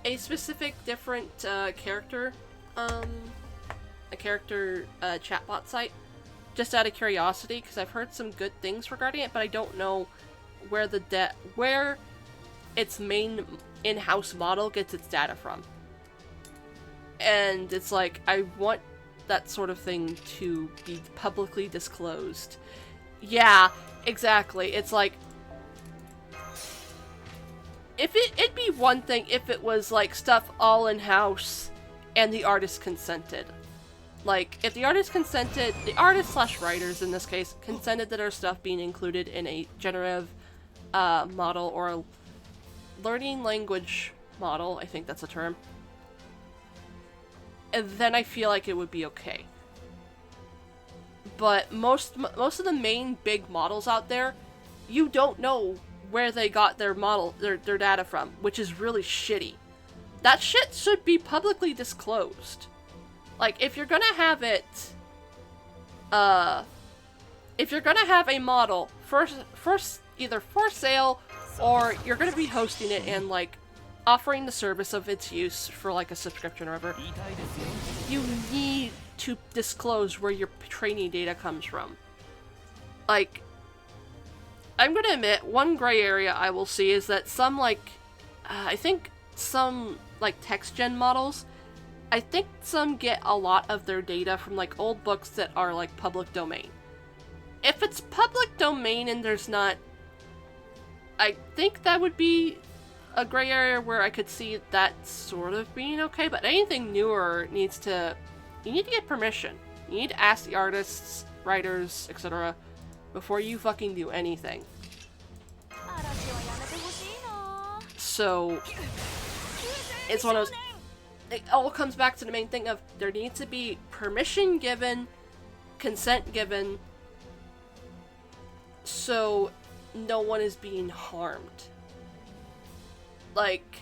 a specific different character chatbot site, just out of curiosity, because I've heard some good things regarding it, but I don't know where where its main in-house model gets its data from. And it's like, I want that sort of thing to be publicly disclosed. Yeah, exactly. It's like, it'd be one thing if it was like stuff all in-house and the artist consented. Like, if the artist consented, the artist/writers in this case, consented that our stuff being included in a generative model or a learning language model, I think that's a term, and then I feel like it would be okay. But most of the main big models out there, you don't know where they got their data from, which is really shitty. That shit should be publicly disclosed. Like, if you're gonna have it, if you're gonna have a model first either for sale, or you're gonna be hosting it and like offering the service of its use for like a subscription or whatever, you need to disclose where your training data comes from. Like, I'm gonna admit, one gray area I will see is that some like, I think some like text gen models, I think some get a lot of their data from like old books that are like public domain. If it's public domain and there's not, I think that would be a gray area where I could see that sort of being okay, but anything newer you need to get permission. You need to ask the artists, writers, etc. before you fucking do anything. So, it's one of those, it all comes back to the main thing of there needs to be permission given, consent given, so no one is being harmed. Like,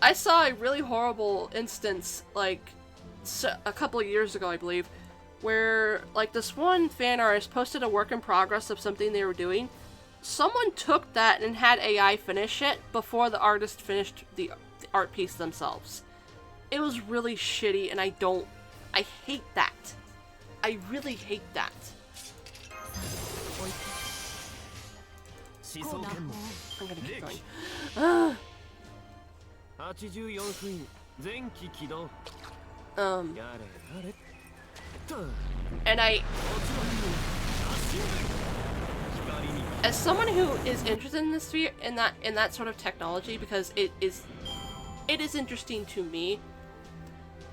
I saw a really horrible instance, like, a couple of years ago, I believe, where, like, this one fan artist posted a work in progress of something they were doing. Someone took that and had AI finish it before the artist finished the art piece themselves. It was really shitty, and I hate that. I really hate that. I'm gonna keep going. And as someone who is interested in this sphere, in that sort of technology, because it is interesting to me,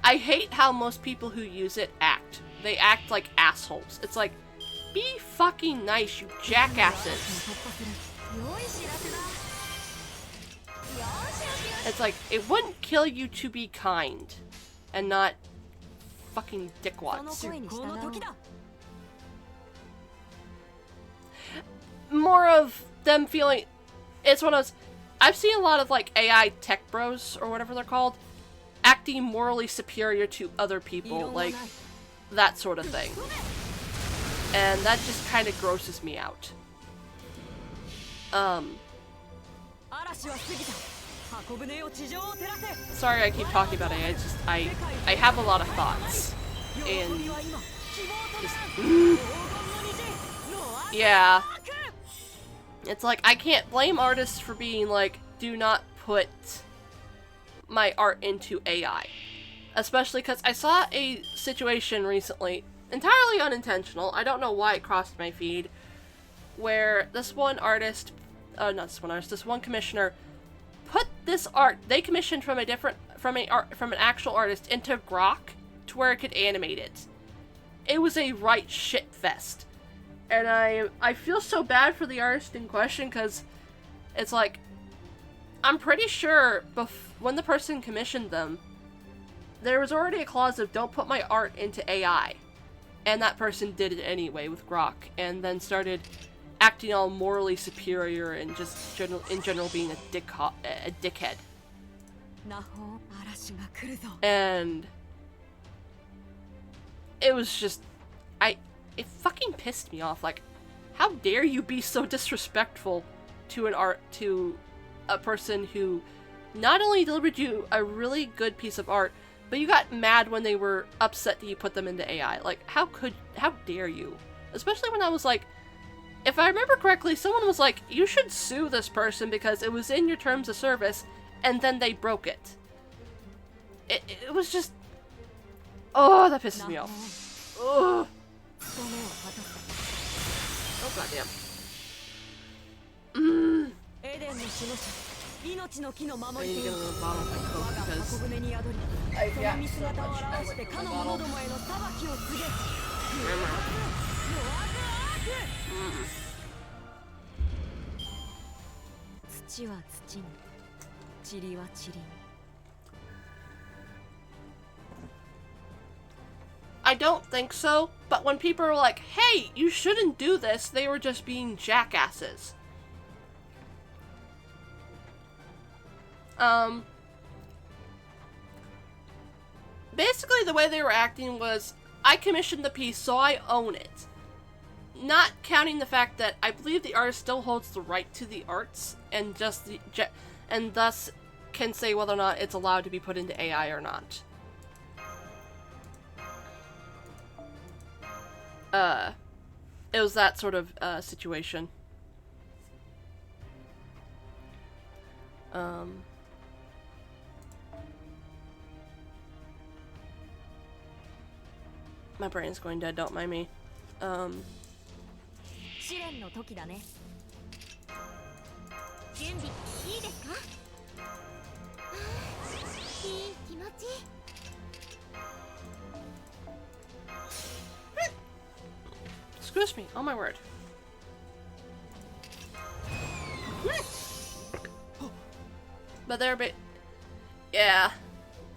I hate how most people who use it act. They act like assholes. It's like, be fucking nice, you jackasses. It's like, it wouldn't kill you to be kind, and not fucking dickwads. More of them feeling, it's one of those, I've seen a lot of like AI tech bros, or whatever they're called, acting morally superior to other people, like that sort of thing. And that just kind of grosses me out. Sorry I keep talking about it, it's just, I have a lot of thoughts. And just, yeah. It's like, I can't blame artists for being like, do not put my art into AI. Especially because I saw a situation recently entirely unintentional. I don't know why it crossed my feed, where this one artist, not this one artist, this one commissioner put this art they commissioned from an actual artist into Grok to where it could animate it. It was a right shit fest. And I feel so bad for the artist in question, because it's like, I'm pretty sure when the person commissioned them, there was already a clause of don't put my art into AI. And that person did it anyway with Grok, and then started acting all morally superior and just in general being a dickhead. And it was just, it fucking pissed me off. Like, how dare you be so disrespectful to a person who not only delivered you a really good piece of art, but you got mad when they were upset that you put them into AI. Like, how dare you? Especially when I was like, if I remember correctly, someone was like, you should sue this person because it was in your terms of service, and then they broke it. It was just, oh, that pisses me off. Oh. Oh, goddamn. I need to get a bottle of my Coke because I've yapped so much. I went for my bottle. I don't think so, but when people were like, hey, you shouldn't do this, they were just being jackasses. Basically the way they were acting was, I commissioned the piece, so I own it. Not counting the fact that I believe the artist still holds the right to the arts, and and thus can say whether or not it's allowed to be put into AI or not. It was that sort of situation. My brain's going dead, don't mind me. Excuse me, oh my word. But they're a bit... Yeah.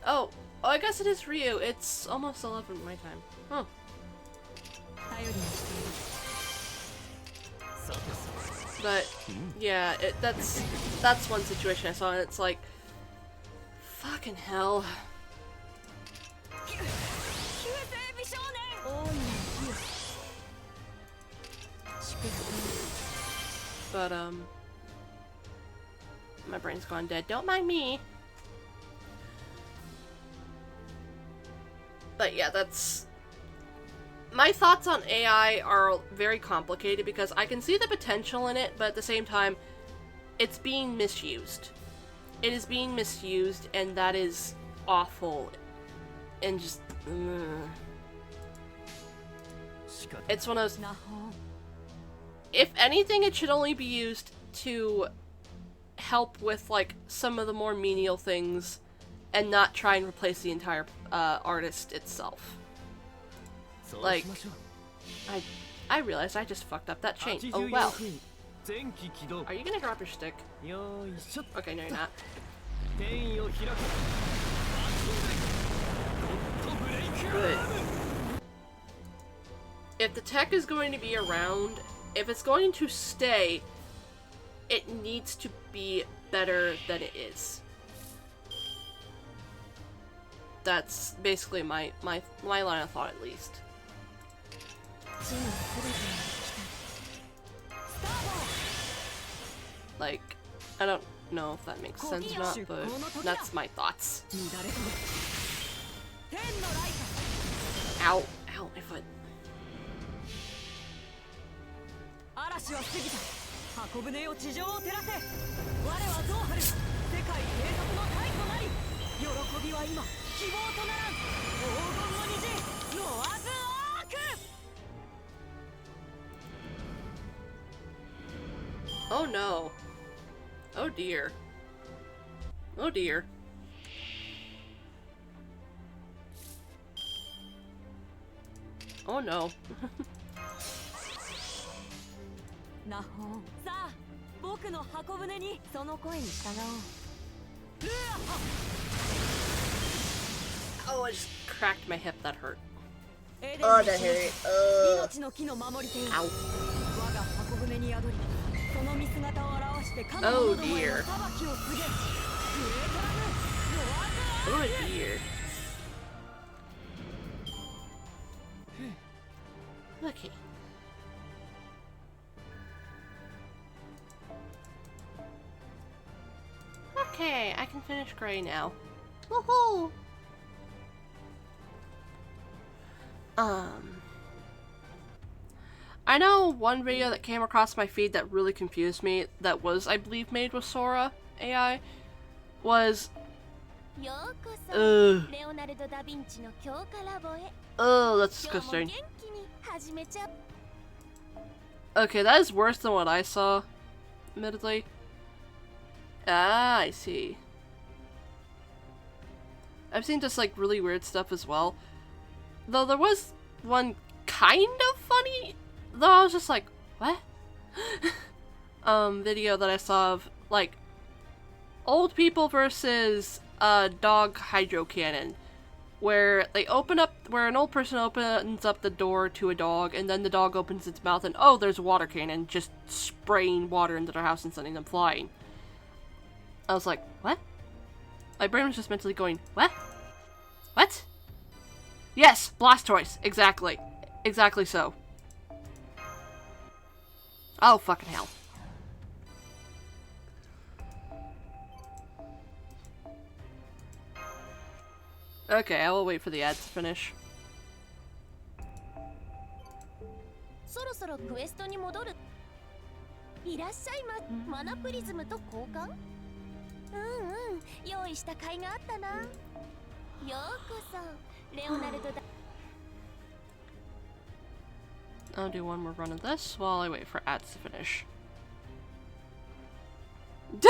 Oh, I guess it is Ryu. It's almost 11 my time. Huh. But, yeah, that's one situation I saw, and it's like... Fucking hell. But, my brain's gone dead. Don't mind me. But yeah, that's... My thoughts on AI are very complicated because I can see the potential in it, but at the same time, it's being misused. It is being misused, and that is awful. And just... It's one of those... If anything, it should only be used to help with, like, some of the more menial things and not try and replace the entire artist itself. Like, I realized I just fucked up that chain. Oh well. Are you gonna drop your stick? Okay, no you're not. Good. If the tech is going to be around, if it's going to stay, it needs to be better than it is. That's basically my line of thought, at least. Like, I don't know if that makes sense or not, but that's my thoughts. Ow. Ow, my foot. 嵐は過ぎた。箱舟よ地上を照らせ。我はどう張る。世界警察の隊となり。喜びは今希望とならん。黄金の虹ノアズアーク。Oh no. Oh dear. Oh dear. Oh no. ナホン、さあ僕の箱舟にその声に従おう。ルアハ Oh, I just cracked my hip. That hurt. エデン Oh, に that 示 hurt. す Oh. 命の木の守り手よ。 Ow. 我が箱舟に宿り、その見姿を表して神の Oh 者どもへの dear. 裁きを告げ。グレートラム、ノア Oh dear. Okay. Okay, I can finish Gray now. Woohoo! I know one video that came across my feed that really confused me, that was, I believe, made with Sora AI, was... ようこそ Ugh. レオナルド・ダ・ヴィンチの強化ラボへ Ugh, that's 今日も元 disgusting. 気に始めちゃ Okay, that is worse than what I saw, admittedly. Ah, I see. I've seen just, like, really weird stuff as well. Though there was one kind of funny, though I was just like, what? Video that I saw of, like, old people versus dog hydro cannon. Where they open up, where an old person opens up the door to a dog, and then the dog opens its mouth, and oh, there's a water cannon just spraying water into their house and sending them flying. I was like, what? My brain was just mentally going, what? What? Yes, Blastoise, exactly. Exactly so. Oh, fucking hell. Okay, I will wait for the ads to finish. そろそろクエストに戻るいらっしゃいまマナプリズムと交換用意した甲斐があったなようこそレオナルドだ I'll do one more run of this while I wait for ads to finish. Duh!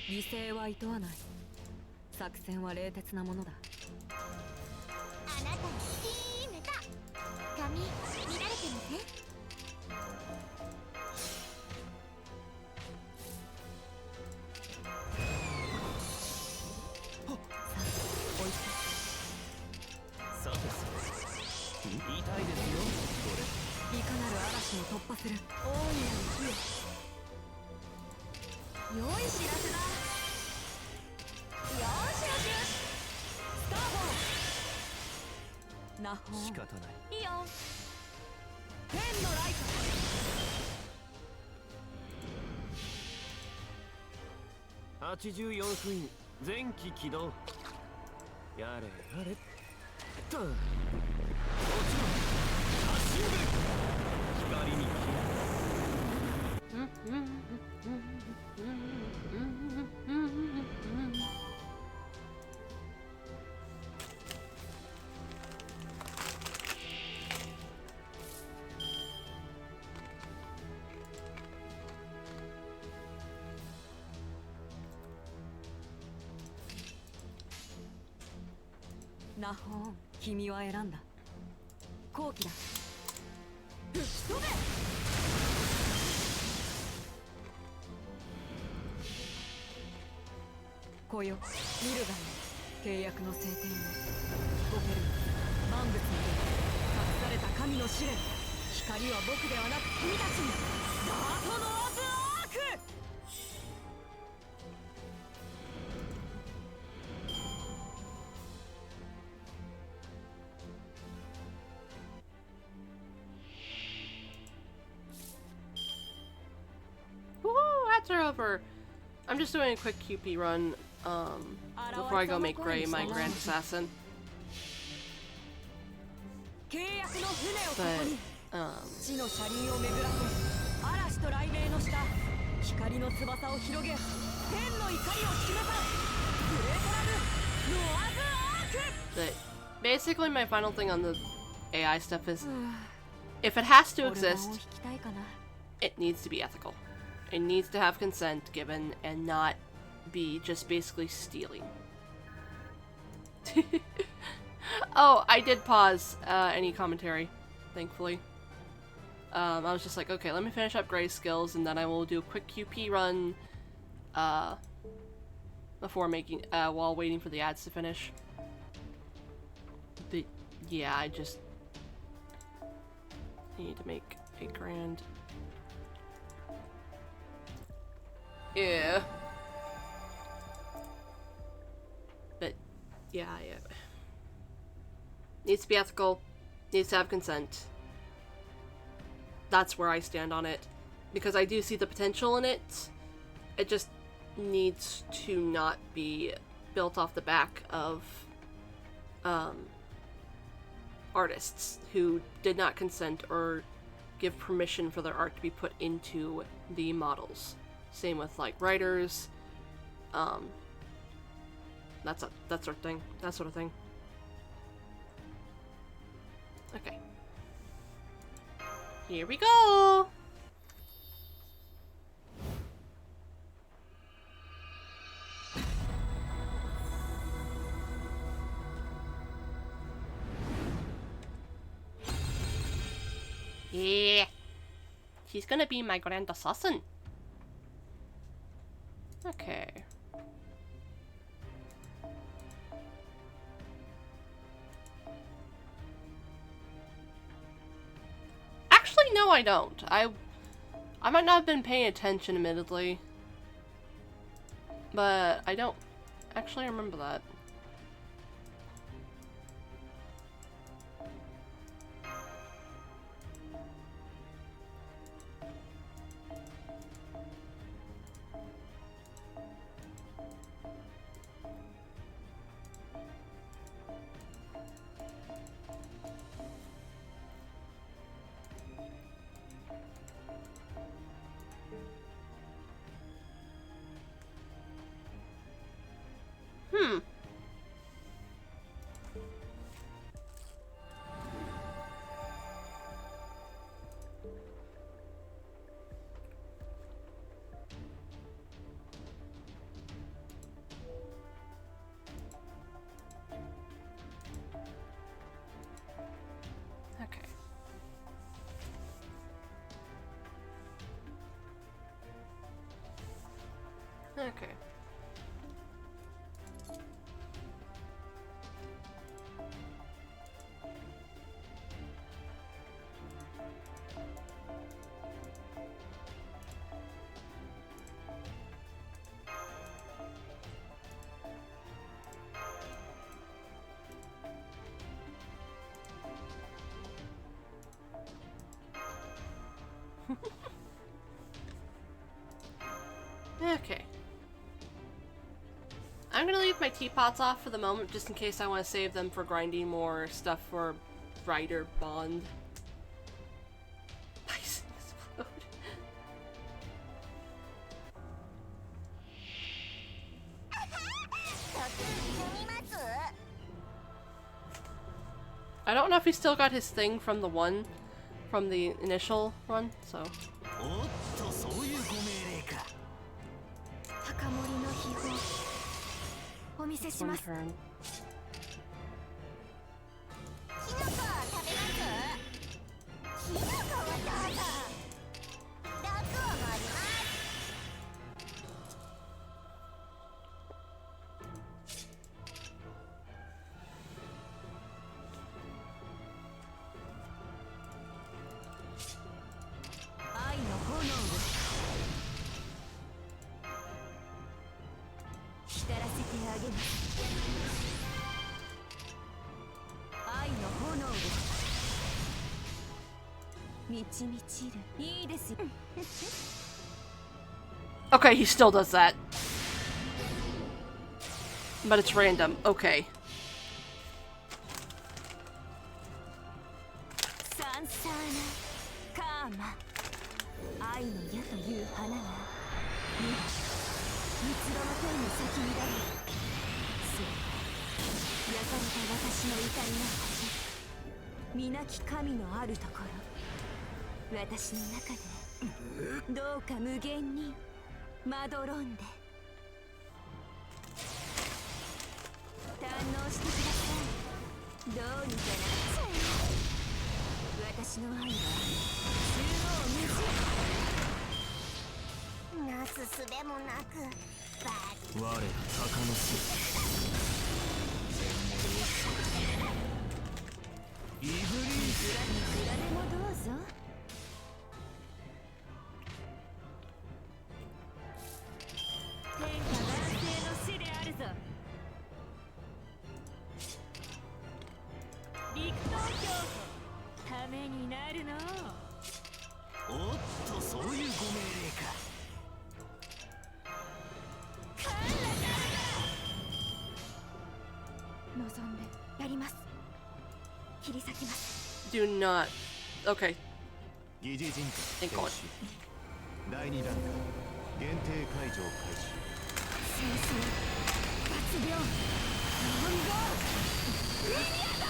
犠牲はいとわない。作戦は冷徹なものだ。あなたに決めた髪見られてませんおいしさてさて痛いですよこれいかなる嵐も突破する大いなる火よ。良い知らせだ。よしよしよし。スターボー。ナホン。仕方ないいいよ。天のライト。84分員前期起動やれやれっともちろん発信部光にナホン、君は選んだ。好機だ。吹き飛べ。来よ、見るがいい。契約の晴天を。ボケる万物の手、隠された神の試練。光は僕ではなく君たちに。ダートノーズアーク。Woohoo! Ads are over. I'm just doing a quick QP run before I go make Gray my Grand Assassin. But, 地の車輪を巡らせ嵐と雷鳴の下光の翼を広げ天の怒りを決めたグレートラブノアズアーク but basically my final thing on the AI stuff is if it has to exist, it needs to be ethical. It needs to have consent given and not be just basically stealing. Oh, I did pause any commentary, thankfully. I was just like, okay, let me finish up Gray's skills and then I will do a quick QP run before making, while waiting for the ads to finish. But yeah, I need to make a grand. Yeah. But yeah. Needs to be ethical, needs to have consent. That's where I stand on it. Because I do see the potential in it. It just needs to not be built off the back of artists who did not consent or give permission for their art to be put into the models. Same with like writers, that sort of thing. Okay. Here we go! Yeah! She's gonna be my Grand Assassin! Okay. Actually, no, I don't. I might not have been paying attention, admittedly. But I don't actually remember that. Okay. Okay. I'm gonna leave my teapots off for the moment, just in case I want to save them for grinding more stuff for Rider Bond. Bison explode. I don't know if he still got his thing from the initial run, so. One turn. Okay, he still does that. But it's random. Okay. サンサーナカーマ愛の矢という花が今三つ葉の天の先にだるそう焼かれた私の怒りの恥皆き神のあるところ私の中でどうか無限にまどろんで堪能してくださいどうにかなっちゃう私の愛は中央無尽なすすべもなく我ら鷹の巣イブリースいくらでもどうぞ天下万世の死であるぞ陸東京都ためになるのおっとそういうご命令か望んでやります切り裂きます Do not. Okay. 疑似人え格停止第2段階限定解除開始戦争発病文豪レミア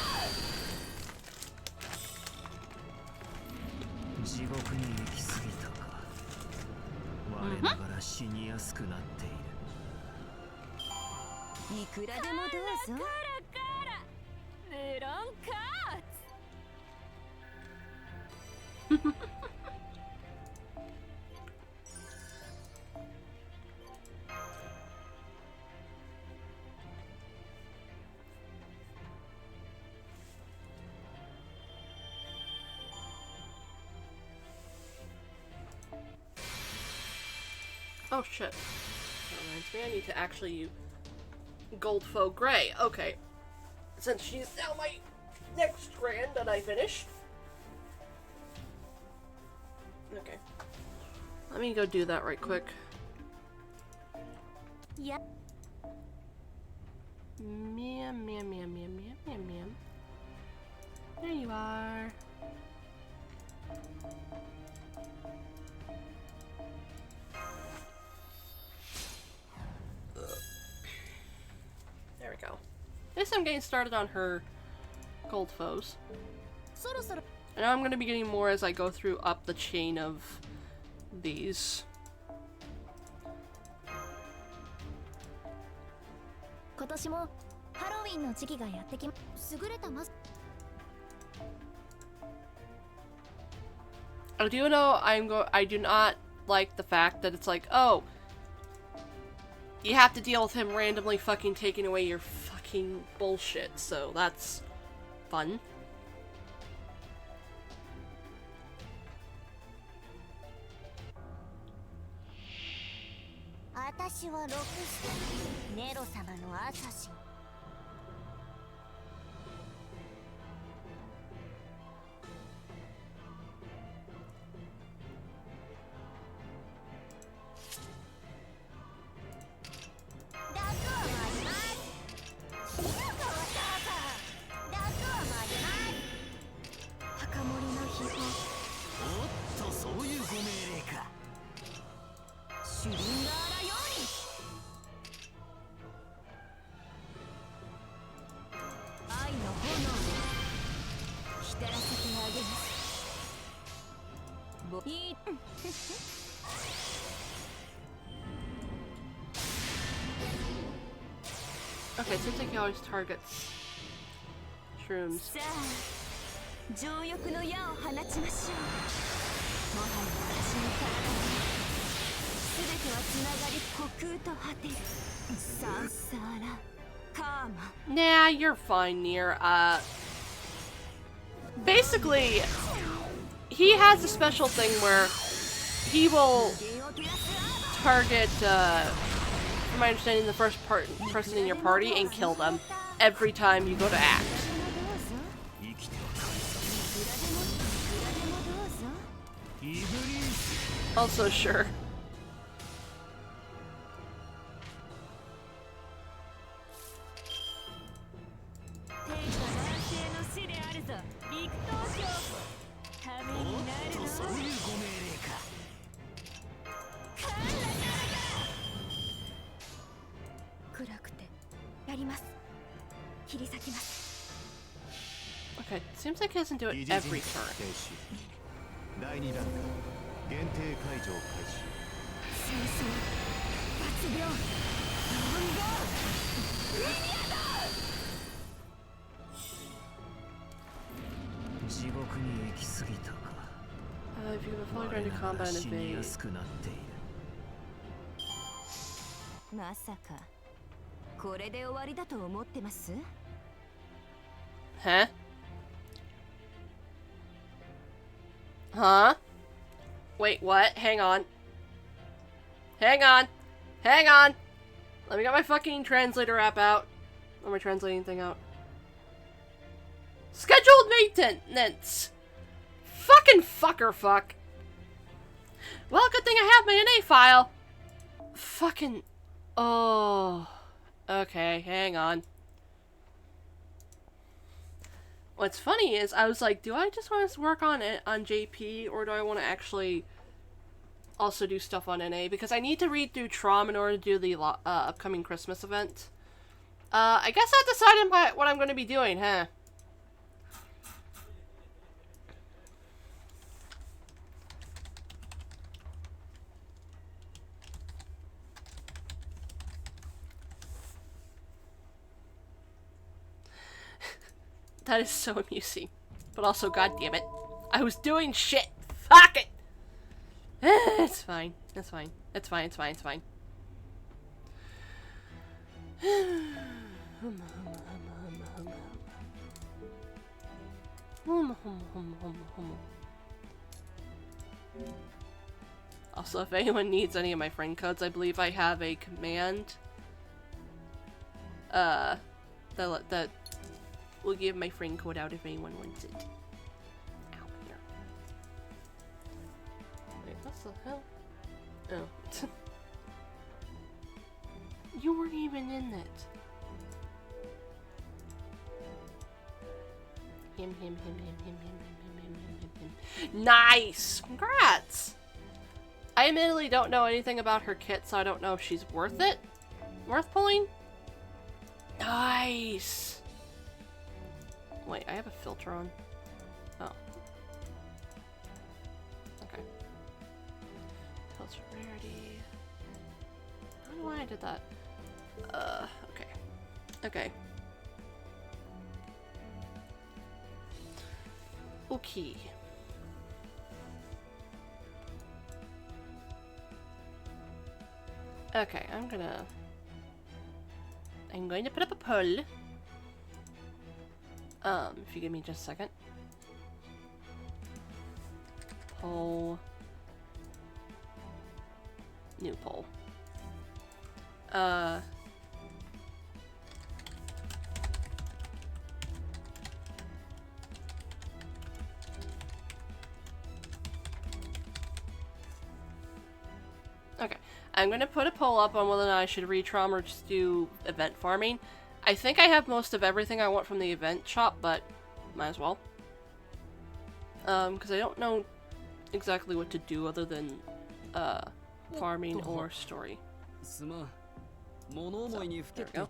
地獄に行き過ぎたか我ながら死にやすくなっているいくらでもどうぞメロンカー Oh shit. That reminds me, I need to actually use Gold Faux Gray. Okay. Since she's now my next grand that I finished. Okay. Let me go do that right quick. Yeah. Meow, meow, meow, meow, meow, meow, meow. There you are. There we go. At least I'm getting started on her gold foes. そろそろ I know I'm going to be getting more as I go through up the chain of these. 今年もハロウィンの時期がやってきま優れたマス I do know I do not like the fact that it's like, oh, you have to deal with him randomly fucking taking away your fucking bullshit, so that's fun. 私はロクスターネロ様のアサシンダクは回りますヒナカはダーカーダクは回ります墓守の秘宝おっとそういうご命令かシュリンガーラより愛の炎で浸らせてあげますいい Okay, it seems like he always targets shrooms. さあ情欲の矢を放ちましょうもはや私の体は全てはつながり虚空と果てるサンサーラカーマ Nah, you're fine, Nier. Basically, he has a special thing where he will target, from my understanding, the first person in your party and kill them every time you go to act. 生きて Also, sure. 軸投票ためになるの。そういうご命令か。暗くてやります。切り裂きます。 Okay, it seems like he doesn't do it every turn. 第2段階限定解除を開始。戦争抜病文豪リニア地獄に行き過ぎたか。If you before you go into combat and 死にや evade. すくなっている。まさかこれで終わりだと思ってます？ Huh? Huh? Wait, what? Hang on. Hang on. Hang on. Let me get my fucking translator app out. Am I translating anything out? Scheduled maintenance. Fucking fucker fuck. Well, good thing I have my NA file. Fucking... Oh... Okay, hang on. What's funny is, I was like, do I just want to work on it on JP, or do I want to actually also do stuff on NA? Because I need to read through Trom in order to do the upcoming Christmas event. I guess I've decided what I'm going to be doing, huh? That is so amusing. But also, goddammit, I was doing shit! Fuck it! It's fine. It's fine. It's fine. It's fine. It's fine. Also, if anyone needs any of my friend codes, I believe I have a command that will give my friend code out if anyone wants it. Ow, here. Wait, what the hell? Oh. You weren't even in it. Him. Nice! Congrats! I admittedly don't know anything about her kit, so I don't know if she's worth it. Worth pulling? Nice! Wait, I have a filter on. Oh. Okay. Filter rarity. I don't know why I did that. Okay. Okay. Okay. Okay, I'm going to put up a poll. If you give me just a second. Poll. New poll. Okay. I'm gonna put a poll up on whether or not I should retrom or just do event farming. I think I have most of everything I want from the event shop, but might as well. Because I don't know exactly what to do other than, farming or story. So, there we go.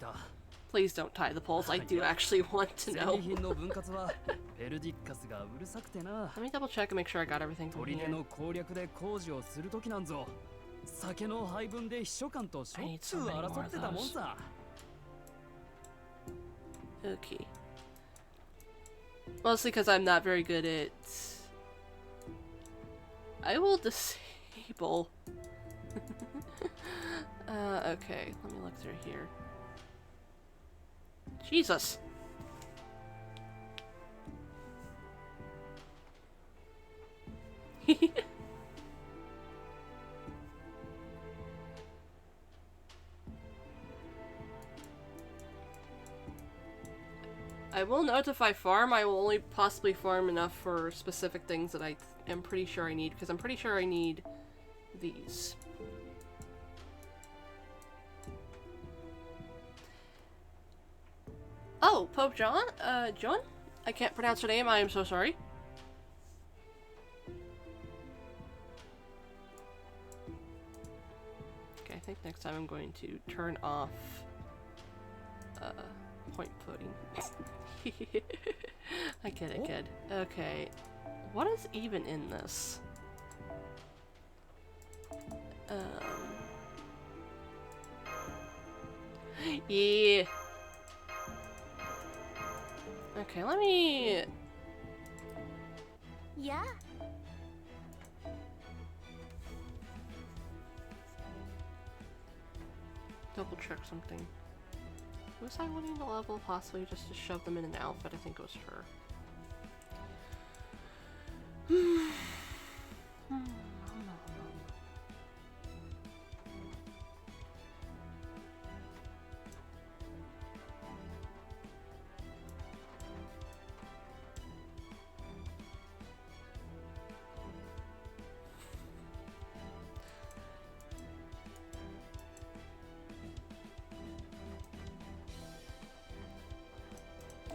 Please don't tie the polls, I do actually want to know. Let me double check and make sure I got everything from here. I need so many more of those. Okay. Mostly because I'm not very good at... I will disable... okay, let me look through here. Jesus! I will note if I farm, I will only possibly farm enough for specific things that I am pretty sure I need, because I'm pretty sure I need these. Oh, Pope John? John? I can't pronounce her name. I am so sorry. Okay, I think next time I'm going to turn off point floating. I kid. Okay, what is even in this? Yeah. Okay, let me... Yeah. double check something. Was I wanting to level possibly just to shove them in an outfit? I think it was her.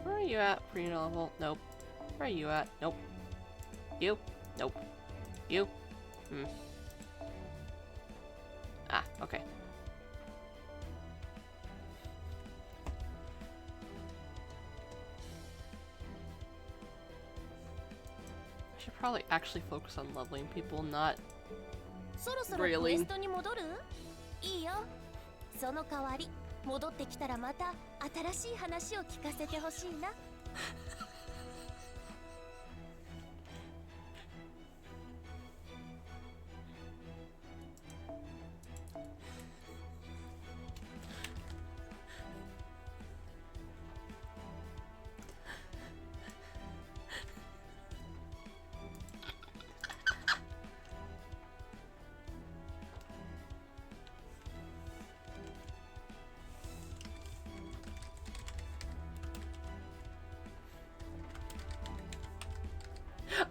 Where are you at? Pre-level? Nope. Where are you at? Nope. You? Nope. You? Ah, okay. I should probably actually focus on leveling people, not そろそろクエストに戻る？いいよ。その代わり戻ってきたらまた新しい話を聞かせてほしいな。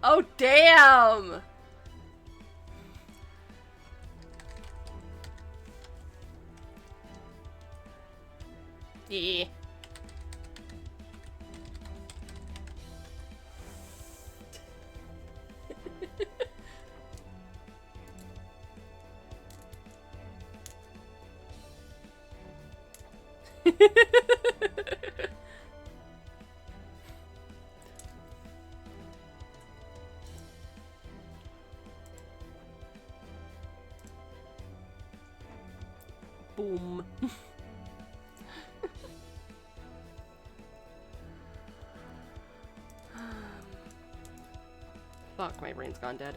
Oh, damn! Yeah. Boom. Fuck, my brain's gone dead.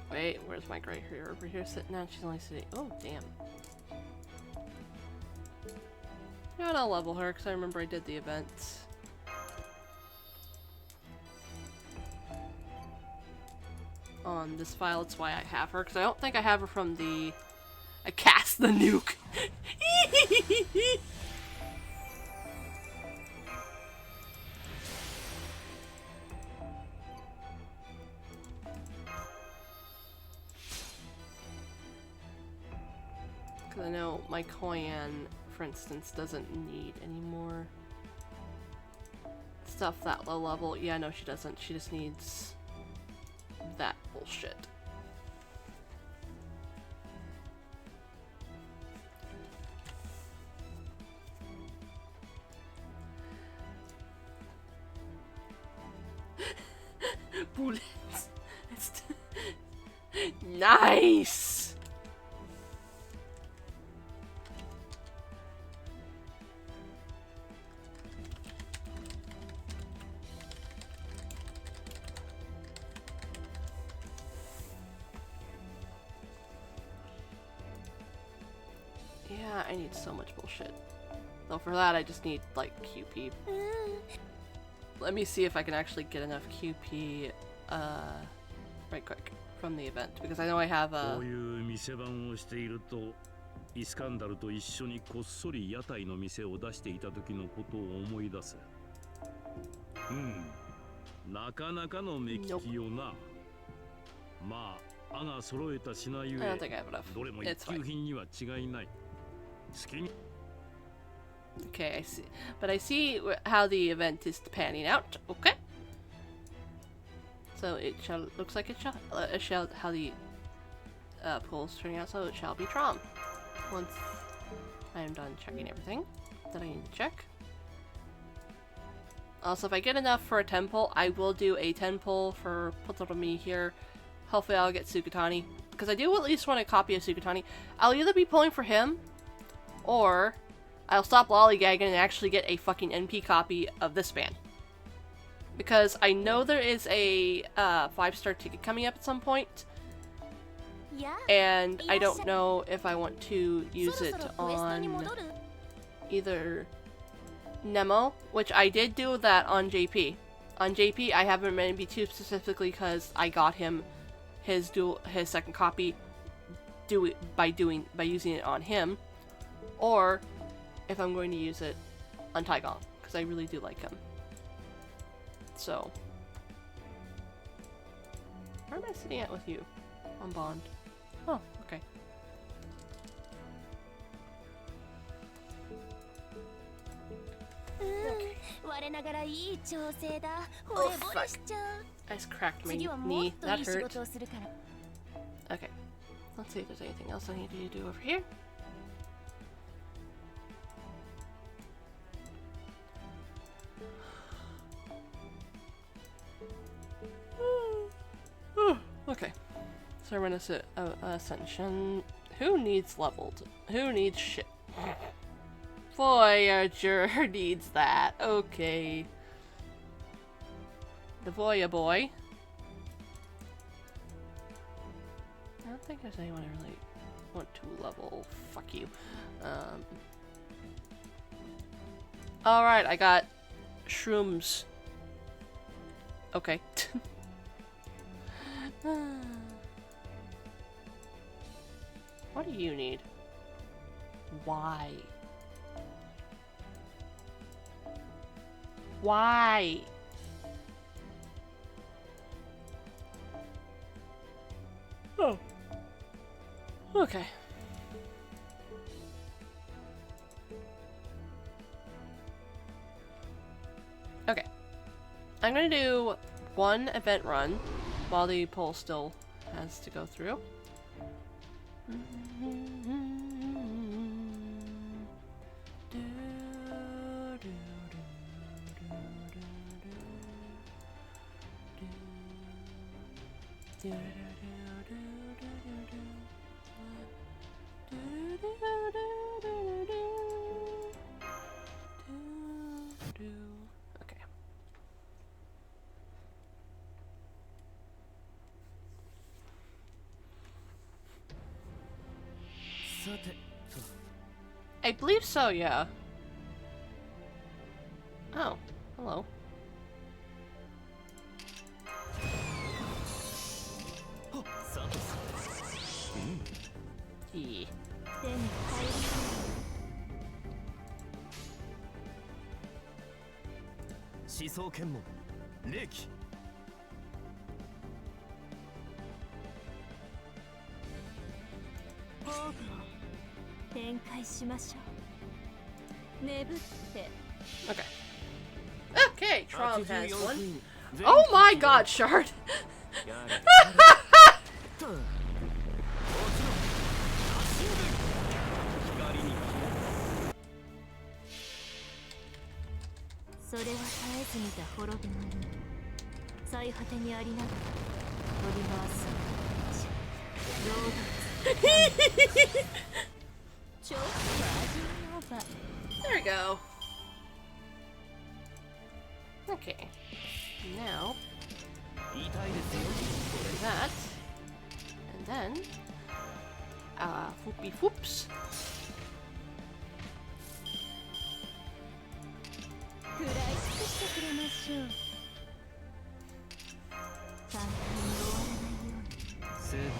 Wait, where's my gray hair? Over here sitting down, she's only sitting. Oh, damn. Yeah, and I'll level her because I remember I did the event. On this file, it's why I have her, because I don't think I have her from the... I cast the nuke! Because I know my Koyan, for instance, doesn't need any more stuff that low level. Yeah, no, she doesn't. She just needs that bullshit. Bullets. Nice. Yeah, I need so much bullshit. Though for that I just need like QP. Let me see if I can actually get enough QP right quick from the event, because I know I have a こういう店番をしているとイスカンダルと一緒にこっそり屋台の店を出していた時のことを思い出す。なかなかの目利きよな。まあ、あが揃えた品ゆ I え don't think I have enough. どれも It's 一級 fine. 品には違いない。好きに Okay, I see. But I see how the event is panning out. Okay. So it shall, looks like it shall how the poll's turning out, so it shall be Trom. Once I am done checking everything that I need to check. Also, if I get enough for a 10 pull, I will do a 10 pull for Potoromi here. Hopefully I'll get Sukatani, because I do at least want a copy of Sukatani. I'll either be pulling for him, or I'll stop lollygagging and actually get a fucking NP copy of this band. Because I know there is a 5-star ticket coming up at some point, and I don't know if I want to use it on either Nemo, which I did do that on JP. On JP, I haven't maybe too specifically because I got him his second copy by using it on him, or if I'm going to use it on Taigong, because I really do like him. So, where am I sitting at with you on Bond? Oh, okay. Oh, fuck. I just cracked my knee. That hurt. Okay. Let's see if there's anything else I need to do over here. Okay. So we're gonna sit Ascension. Who needs leveled? Who needs shit? Voyager needs that. Okay. The Voya boy. I don't think there's anyone I really want to level. Fuck you. Alright, I got shrooms. Okay. What do you need? Why? Why? Oh. Okay. Okay. I'm gonna do one event run while the poll still has to go through. Okay. I believe so, yeah. Oh, hello. Yeah. 思想検問霊気オーブを展開しましょう。眠って Okay. Okay, Trom has one. Oh my god, Shard! それは絶えず見た滅びの海最果てにありながら飛び回す動物ちょっと味見オーバー There we go. Okay. Now, that, and then, whoopie whoops. 食らい尽くしてくれましょう簡単に終わらないように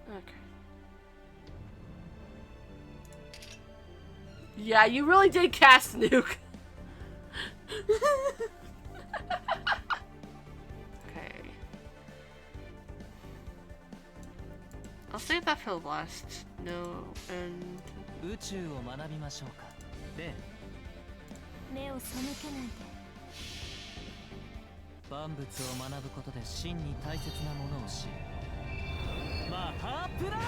Okay. Yeah, you really did cast Nuke. Okay. I'll save that for the last. No, and 宇宙を学びましょうか。で、目を背けないで。万物を学ぶことで真に大切なものを知る。マハープラーヤ。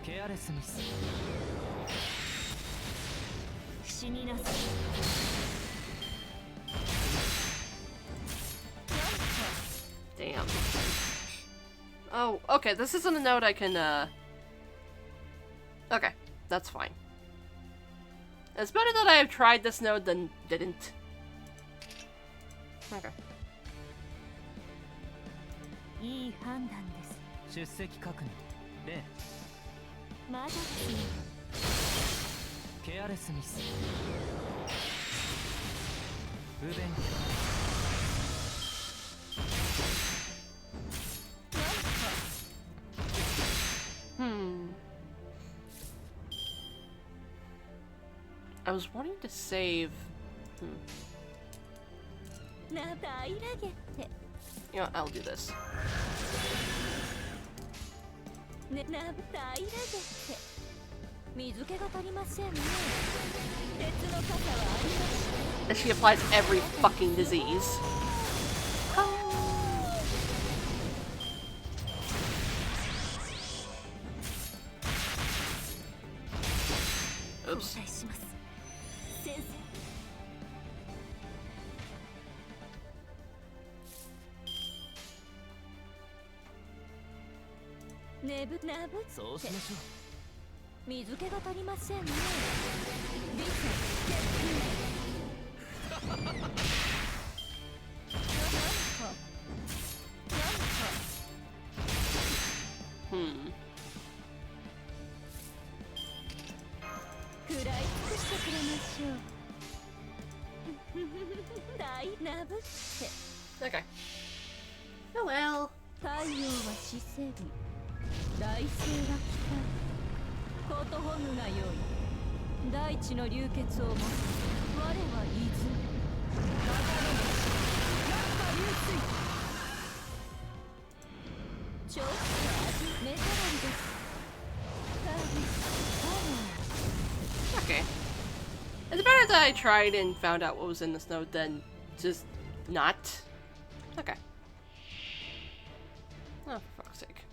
ケアレスミス。死になさい。damn. Oh, okay. This isn't a node I can. Okay, that's fine. It's better that I have tried this node than didn't. Okay. いい判断です。出席確認。で、まだですね。ケアレスミス。不勉強。I was wanting to save. You know what, I'll do this. ね、水気が足りませんね。鉄の傘はありま And she applies every fucking disease. Oops. 交代します。先生。そうしましょう。水気が足りませんね。食らい尽くしてくれましょう。大ナブって。Okay. Oh well. 太陽は死せり、大星は来たる。ことほぬがよい。大地の流血をもつ我は伊豆。流れ星、落下流水。ちょっと味目障りです。Okay. It's better that I tried and found out what was in this node than just not. Okay. Oh, for fuck's sake.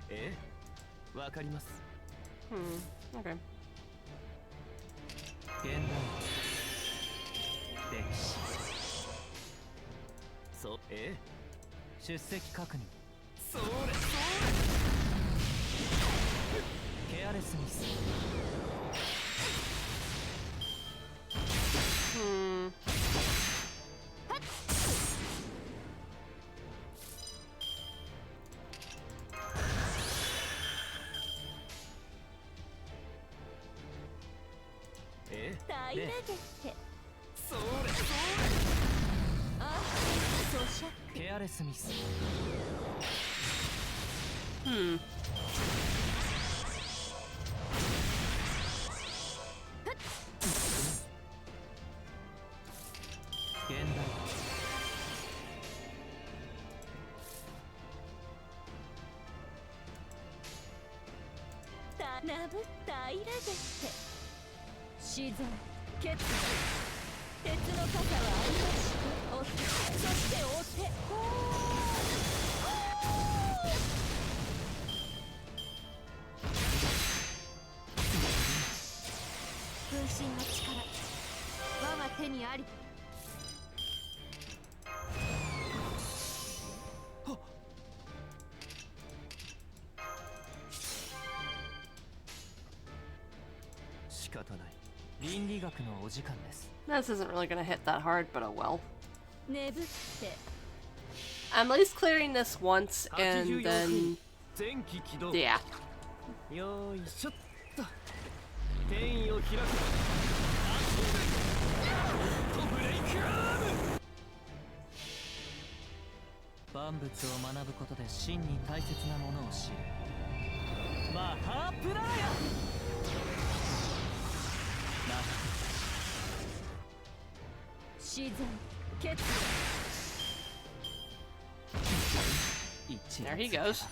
Eh? わかります。Okay. 現代歴史。そう、出席確認。それそれ。ケアレスミス。平らげて。それそれ。あ、咀嚼。ケアレスミス。現代ナブ平らげて。死罪、決断。鉄の傘はありまして、追って、そして追って。分身の力、我が手にあり。仕方ない。倫理学のお時間です。This isn't really gonna hit that hard, but oh well. 眠って。I'm at least clearing this once and then. 前期起動。 Yeah. よいしょっと。転移を開く。ブレイクアーム。万物を学ぶことで真に大切なものを知る。マハープララヤ。自然決 There he goes.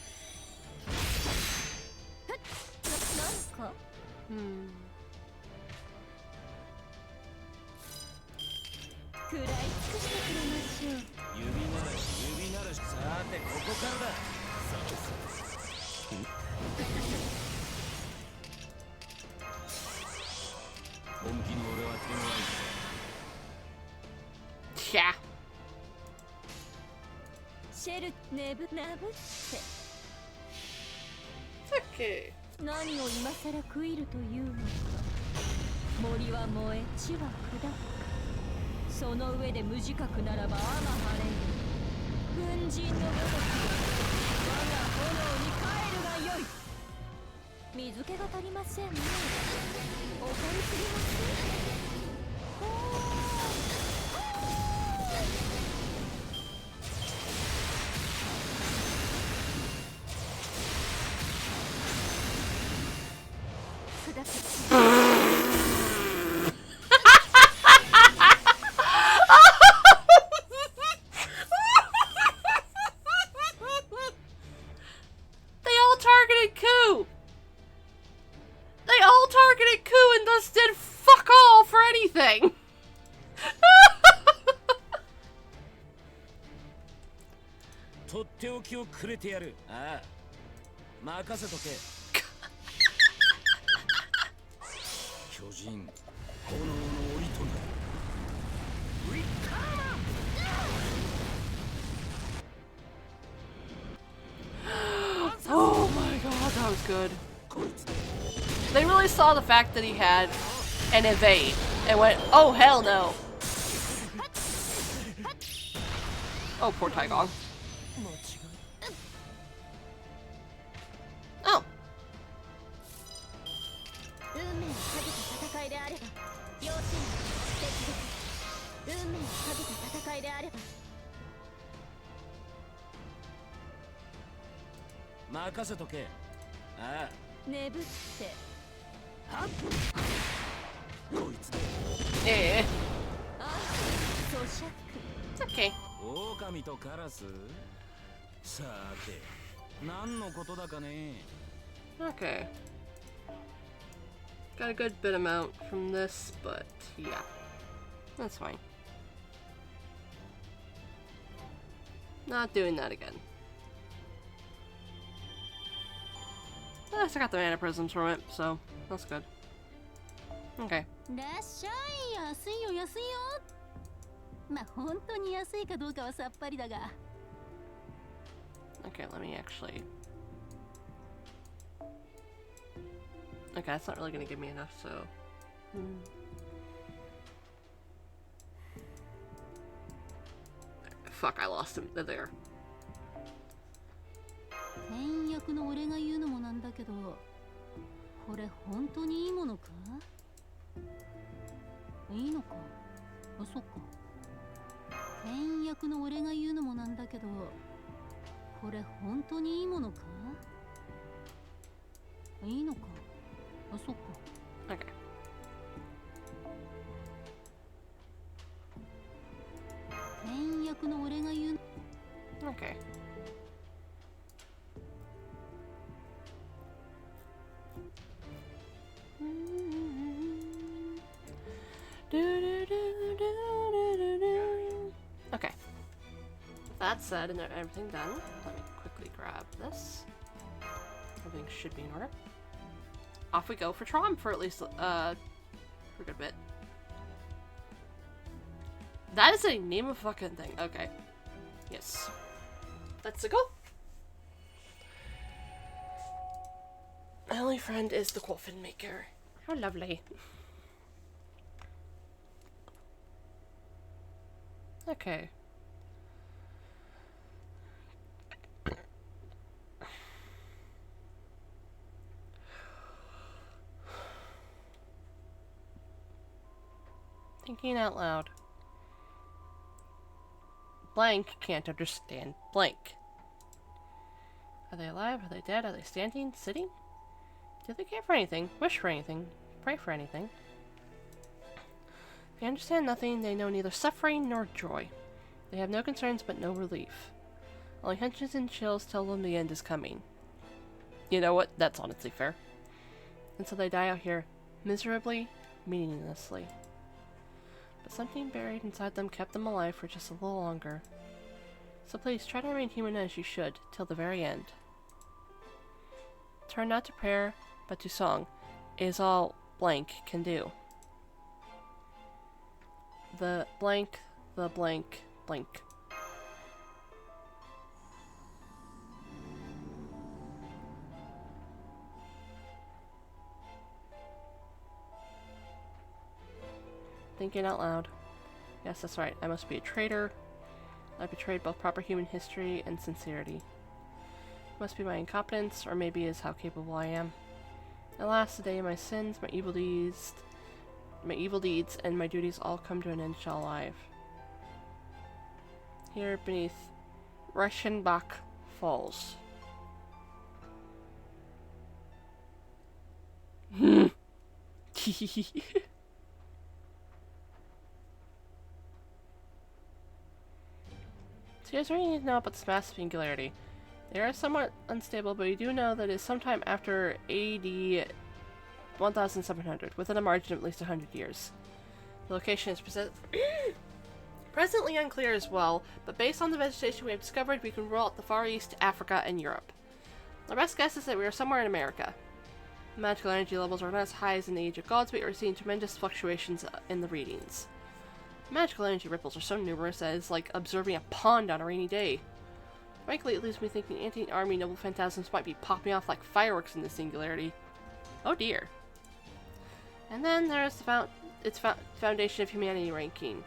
なんか Hmm. 食らい尽くしてくれましょう。指ならさてここからだ。本気に俺は手強い。 Yeah. シェルネブナブって Okay. 何を今さら食いるというのか。森は燃え地は砕く。その上で無自覚ならばあまはれん。軍人のごとき我が炎に帰るがよい。水気が足りませんね。お借りすぎます。They all targeted Ku! They all targeted Ku and thus did fuck all for anything! とっておきをくれてやる。ああ、任せとけ。巨人、炎の檻となる。Oh my god, that was good. They really saw the fact that he had an evade and went, oh hell no. Oh, poor Taigong. Oh. 運命をかけた戦いであれば両親は決別。運命をかけた戦いであれば任せとけ。ああ、眠ってはっ。こいつだ。Eh. あ咀嚼 It's okay. 狼とカラス。さて、何のことだかね。 Okay. Got a good bit amount from this, but yeah. That's fine. Not doing that again. I still got the mana prisms from it, so that's good. Okay. らっしゃい。安いよ安いよ。まあ本当に安いかどうかはさっぱりだが。 Okay, let me actually... Okay, that's not really gonna give me enough, so... Fuck, I lost him. They're there. 変役の俺が言うのもなんだけど、これ本当にいいものか？いいのか？あ、そっか。変役の俺が言うのもなんだけど、これ本当にいいものか？いいのか？あ、そっか。Okay. 変役の俺が言う。 Okay. Okay. That said, and everything done, let me quickly grab this. Everything should be in order. Off we go for Trom for at least for a good bit. That is a name of fucking thing. Okay. Yes. Let's go. My only friend is the coffin maker. How lovely. Okay. Thinking out loud. blank can't understand blank. Are they alive? Are they dead? Are they standing? Sitting? Do they care for anything? Wish for anything? Pray for anything? They understand nothing. They know neither suffering nor joy. They have no concerns but no relief. Only hunches and chills tell them the end is coming. You know what? That's honestly fair. And so they die out here, miserably, meaninglessly. But something buried inside them kept them alive for just a little longer. So please, try to remain human as you should, till the very end. Turn not to prayer, but to song, is all blank can do. The blank, blank. Thinking out loud. Yes, that's right. I must be a traitor. I betrayed both proper human history and sincerity. It must be my incompetence, or maybe is how capable I am. Alas, today my sins, my evil deeds, and my duties all come to an end shall alive. Here beneath Reichenbach Falls. So here's what you need to know about this massive singularity. They are somewhat unstable, but we do know that it's sometime after AD 1700, within a margin of at least 100 years. The location is presently unclear as well, but based on the vegetation we have discovered, we can rule out the Far East, Africa, and Europe. Our best guess is that we are somewhere in America. The magical energy levels are not as high as in the Age of Gods, but we are seeing tremendous fluctuations in the readings. Magical energy ripples are so numerous that it's like observing a pond on a rainy day. Frankly, it leaves me thinking anti-army noble phantasms might be popping off like fireworks in this singularity. Oh dear. And then there's the Foundation of Humanity rating.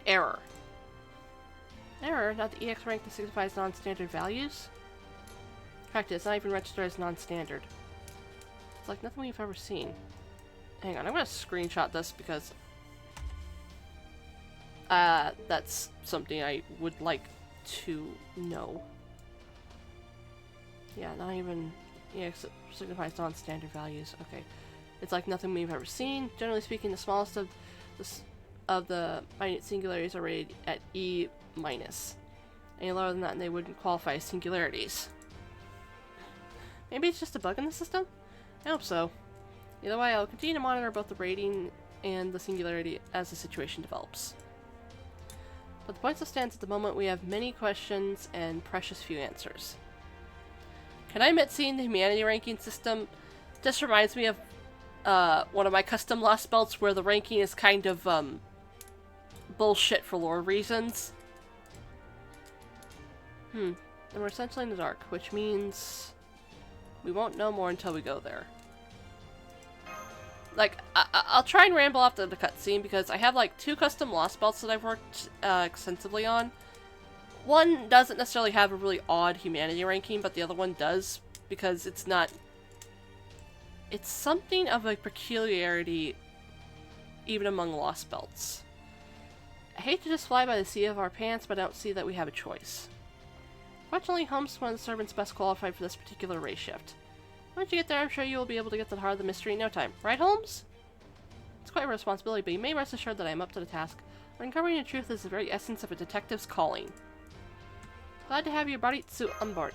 Error. Error? Not the EX rank that signifies non-standard values? Correct, it's not even registered as non-standard. It's like nothing we've ever seen. Hang on, I'm gonna screenshot this because that's something I would like to know. Yeah, not even EX signifies non-standard values. Okay. It's like nothing we've ever seen. Generally speaking, the smallest of the minute singularities are rated at E-. Any lower than that and they wouldn't qualify as singularities. Maybe it's just a bug in the system? I hope so. Either way, I'll continue to monitor both the rating and the singularity as the situation develops. But the point still stands at the moment we have many questions and precious few answers. Can I admit seeing the humanity ranking system just reminds me of one of my custom lost belts where the ranking is kind of bullshit for lore reasons. And we're essentially in the dark, which means we won't know more until we go there. Like, I'll try and ramble after the cutscene because I have like 2 custom lost belts that I've worked extensively on. One doesn't necessarily have a really odd humanity ranking, but the other one does because it's not... It's something of a peculiarity even among lost belts. I hate to just fly by the seat of our pants, but I don't see that we have a choice. Fortunately, Holmes is one of the servants best qualified for this particular race shift. Once you get there, I'm sure you will be able to get to the heart of the mystery in no time. Right, Holmes? It's quite a responsibility, but you may rest assured that I am up to the task. Uncovering the truth is the very essence of a detective's calling. Glad to have your Baritsu on board.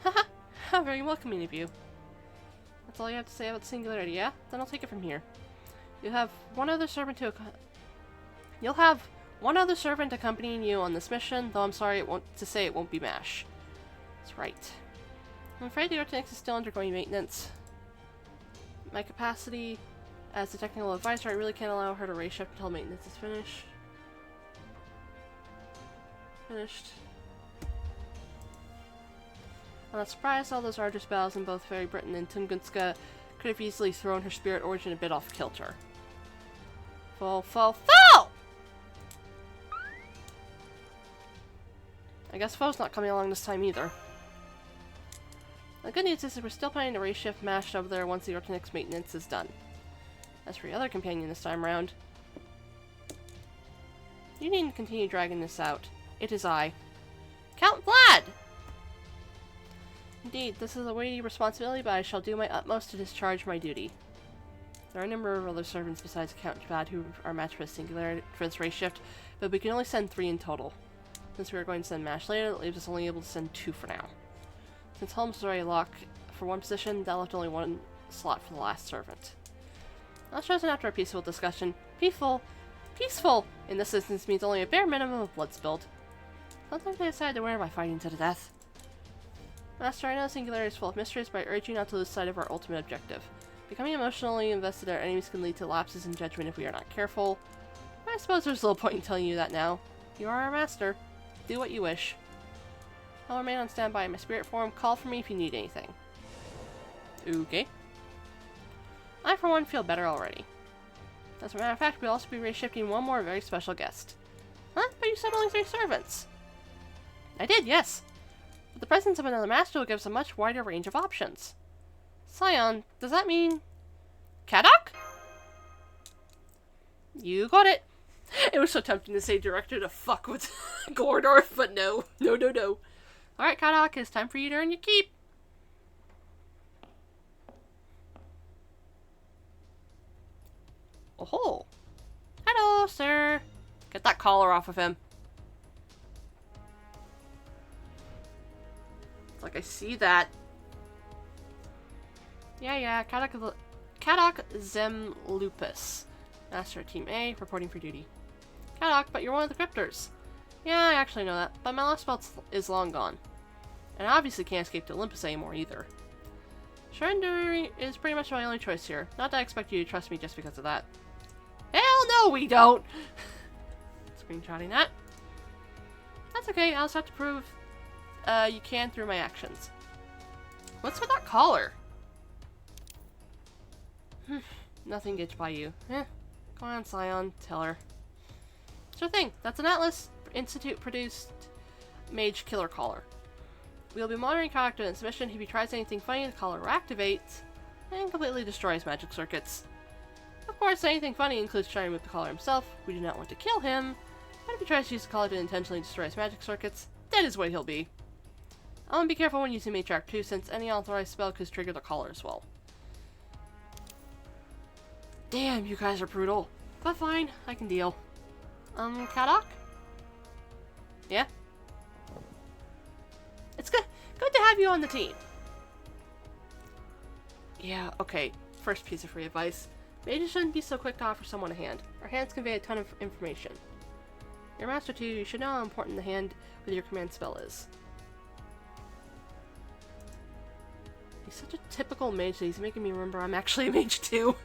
Haha! How very welcoming of you. That's all you have to say about singularity, yeah? Then I'll take it from here. You'll have one other servant accompanying you on this mission, though I'm sorry it won't be MASH. That's right. I'm afraid the Ortex is still undergoing maintenance. My capacity as a technical advisor, I really can't allow her to race shift until maintenance is finished. I'm not surprised all those arduous battles in both Fairy Britain and Tunguska could have easily thrown her spirit origin a bit off kilter. Fall! I guess Foe's not coming along this time either. The good news is that we're still planning to race shift mashed over there once the Ortex maintenance is done. As for your other companion this time around, You need to continue dragging this out. It is I. Count Vlad! Indeed, this is a weighty responsibility, but I shall do my utmost to discharge my duty. There are a number of other servants besides Count Vlad who are matched for this race shift, but we can only send 3 in total. Since we are going to send MASH later, it leaves us only able to send 2 for now. Since Holmes was already locked for 1 position, that left only 1 slot for the last servant. I'll chosen after a peaceful discussion. Peaceful in this instance means only a bare minimum of blood spilled. Sometimes I decide to win by fighting to the death. Master, I know Singularity is full of mysteries, but I urge you not to lose sight of our ultimate objective. Becoming emotionally invested in our enemies can lead to lapses in judgment if we are not careful. I suppose there's little point in telling you that now. You are our master. Do what you wish. I'll remain on standby in my spirit form. Call for me if you need anything. Okay. I, for one, feel better already. As a matter of fact, we'll also be reshifting one more very special guest. Huh? But you said only 3 servants. I did, yes. But the presence of another master will give us a much wider range of options. Scion, does that mean... Kadok? You got it. It was so tempting to say director to fuck with Gordorf, but no. No. Alright, Kadok, it's time for you to earn your keep. Oh-ho. Hello, sir. Get that collar off of him. It's like I see that. Yeah, Kadok Zem Lupus. Master of Team A, reporting for duty. Kadok, but you're one of the cryptors. Yeah, I actually know that, but my last spell is long gone. And I obviously can't escape to Olympus anymore either. Surrender is pretty much my only choice here. Not that I expect you to trust me just because of that. Hell no, we don't! Screenshotting that. That's okay, I'll just have to prove you can through my actions. What's with that collar? Nothing gets by you. Go on, Scion, tell her. Sure thing, that's an Atlas Institute produced mage killer collar. We'll be monitoring character in this mission. If he tries anything funny, the collar will activate and completely destroys magic circuits. Of course, anything funny includes trying to remove the collar himself. We do not want to kill him, but if he tries to use the collar to intentionally destroy his magic circuits, that is what he'll be. I want to be careful when using Matriarch 2, since any authorized spell could trigger the collar as well. Damn, you guys are brutal. But fine, I can deal. Kadok? Yeah? It's good to have you on the team. Yeah, okay. First piece of free advice. Mages shouldn't be so quick to offer someone a hand. Our hands convey a ton of information. You're Master 2, you should know how important the hand with your command spell is. He's such a typical mage that he's making me remember I'm actually a mage too.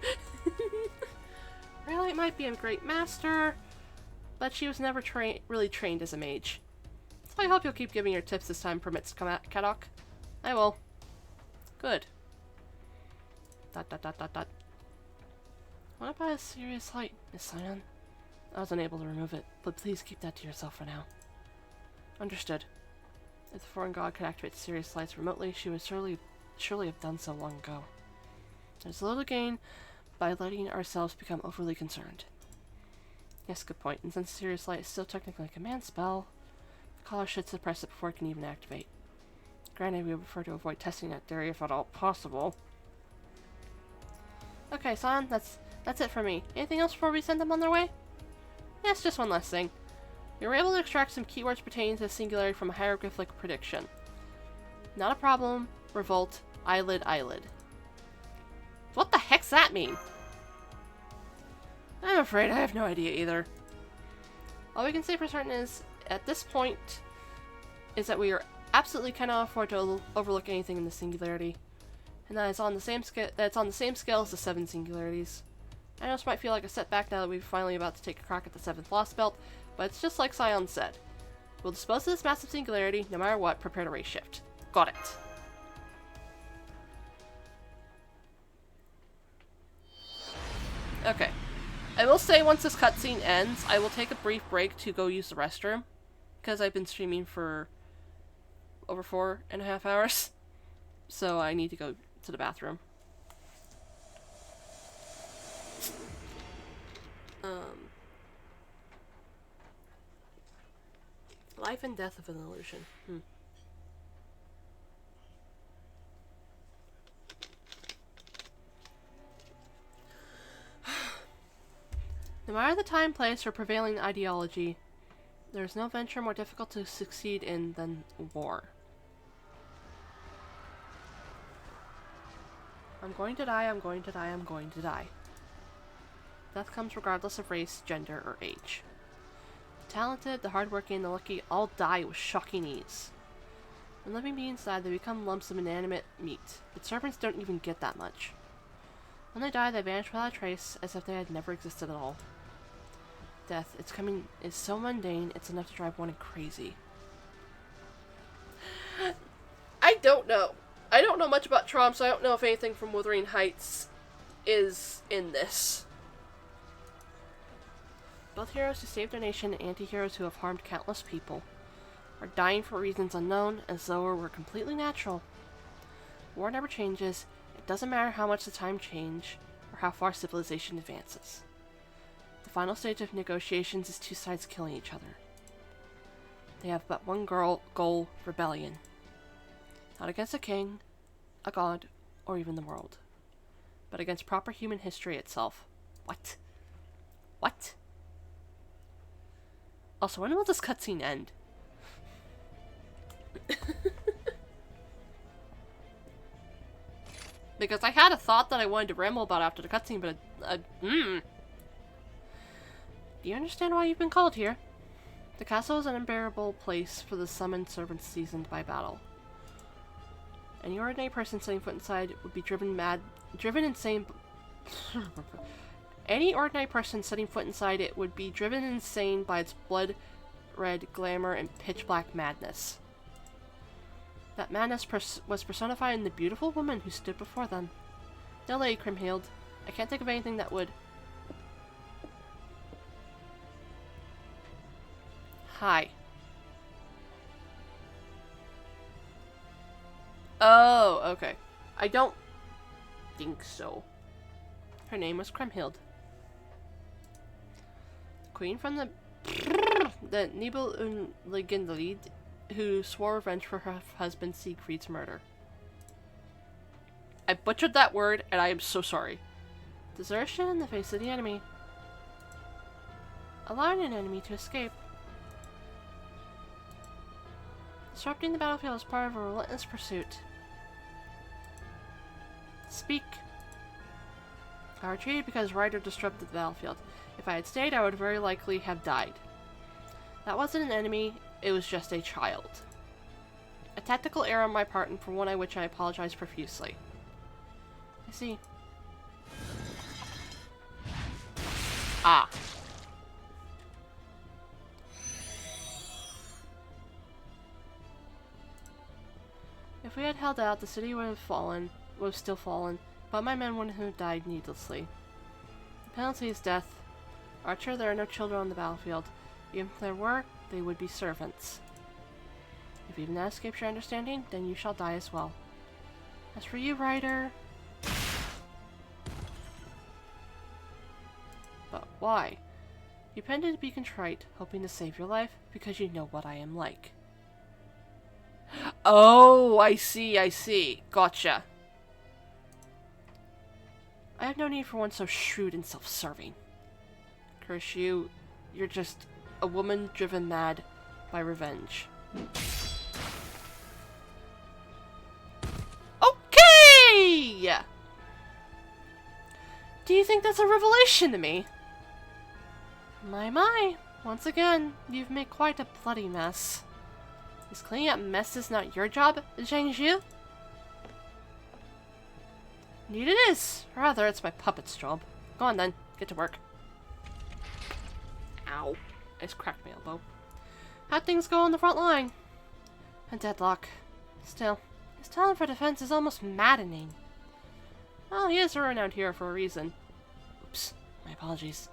Raylight might be a great master, but she was never really trained as a mage. So I hope you'll keep giving your tips as time permits, Kadok. I will. Good. ... What about a serious light, Miss Scion? I was unable to remove it, but please keep that to yourself for now. Understood. If the foreign god could activate serious lights remotely, she would surely have done so long ago. There's little to gain by letting ourselves become overly concerned. Yes, good point. And since serious light is still technically a command spell, the collar should suppress it before it can even activate. Granted, we would prefer to avoid testing that theory if at all possible. Okay, Scion, that's it for me. Anything else before we send them on their way? Yes, just one last thing. We were able to extract some keywords pertaining to the singularity from a hieroglyphic prediction. Not a problem. Revolt. Eyelid. What the heck's that mean? I'm afraid I have no idea either. All we can say for certain is, at this point, is that we are absolutely cannot afford to overlook anything in the singularity. And that it's on the same scale as the 7 singularities. I know this might feel like a setback now that we're finally about to take a crack at the 7th Lost Belt, but it's just like Scion said. We'll dispose of this massive singularity, no matter what, prepare to race shift. Got it. Okay. I will say once this cutscene ends, I will take a brief break to go use the restroom, because I've been streaming for over 4.5 hours, so I need to go to the bathroom. life and death of an illusion. No matter the time, place, or prevailing ideology, there is no venture more difficult to succeed in than war. I'm going to die, I'm going to die, I'm going to die. Death comes regardless of race, gender, or age. The talented, the hardworking, and the lucky all die with shocking ease. When living beings die, they become lumps of inanimate meat, but servants don't even get that much. When they die, they vanish without a trace, as if they had never existed at all. Death, its coming is so mundane, it's enough to drive one crazy. I don't know. I don't know much about Trom, so I don't know if anything from Wuthering Heights is in this. Both heroes who saved their nation and anti-heroes who have harmed countless people are dying for reasons unknown, as though it were completely natural. War never changes. It doesn't matter how much the time change, or how far civilization advances. The final stage of negotiations is two sides killing each other. They have but one goal, rebellion. Not against a king, a god, or even the world, but against proper human history itself. What? What? Also, when will this cutscene end? Because I had a thought that I wanted to ramble about after the cutscene, but Do you understand why you've been called here? The castle is an unbearable place for the summoned servants seasoned by battle. Any ordinary person setting foot inside would be driven insane. Any ordinary person setting foot inside it would be driven insane by its blood-red glamour and pitch-black madness. That madness was personified in the beautiful woman who stood before them. No, Lady Kriemhild, I can't think of anything that would. Hi. Oh, okay. I don't think so. Her name was Kriemhild. Queen from the Nibelungenlied, who swore revenge for her husband Siegfried's murder. I butchered that word, and I am so sorry. Desertion in the face of the enemy. Allowing an enemy to escape. Disrupting the battlefield is part of a relentless pursuit. Speak. I retreated because Ryder disrupted the battlefield. If I had stayed, I would very likely have died. That wasn't an enemy, it was just a child. A tactical error on my part, and for one I which I apologize profusely. I see. Ah. If we had held out, the city would have still fallen, but my men wouldn't have died needlessly. The penalty is death. Archer, there are no children on the battlefield. Even if there were, they would be servants. If even that escapes your understanding, then you shall die as well. As for you, Ryder... But why? You pretended to be contrite, hoping to save your life, because you know what I am like. Oh, I see. Gotcha. I have no need for one so shrewd and self-serving. Curse you, you're just a woman driven mad by revenge. Okay! Do you think that's a revelation to me? My. Once again, you've made quite a bloody mess. Is cleaning up messes not your job, Zhang Zhu? Indeed it is. Or rather, it's my puppet's job. Go on then, get to work. Ow. I just cracked my elbow. How'd things go on the front line? A deadlock. Still, his talent for defense is almost maddening. Well, he is a renowned hero for a reason. Oops, my apologies.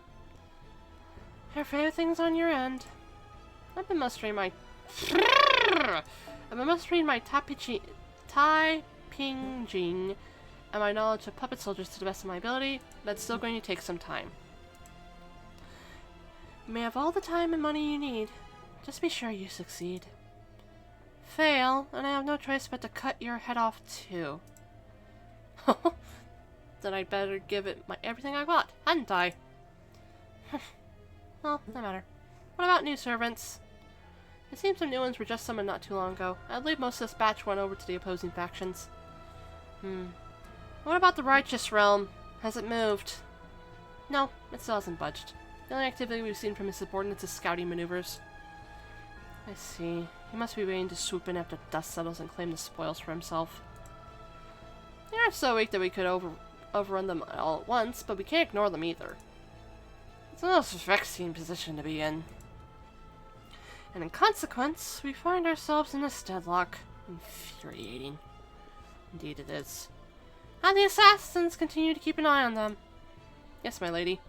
Your favorite things on your end. I've been mustering my Taiping and my knowledge of puppet soldiers to the best of my ability, but it's still going to take some time. You may have all the time and money you need. Just be sure you succeed. Fail, and I have no choice but to cut your head off too. Then I'd better give it everything I got, hadn't I? Well, no matter. What about new servants? It seems some new ones were just summoned not too long ago. I believe most of this batch went over to the opposing factions. What about the Righteous Realm? Has it moved? No, it still hasn't budged. The only activity we've seen from his subordinates is scouting maneuvers. I see. He must be waiting to swoop in after dust settles and claim the spoils for himself. They aren't so weak that we could overrun them all at once, but we can't ignore them either. It's a most vexing position to be in. And in consequence, we find ourselves in a deadlock. Infuriating. Indeed it is. And the assassins continue to keep an eye on them. Yes, my lady.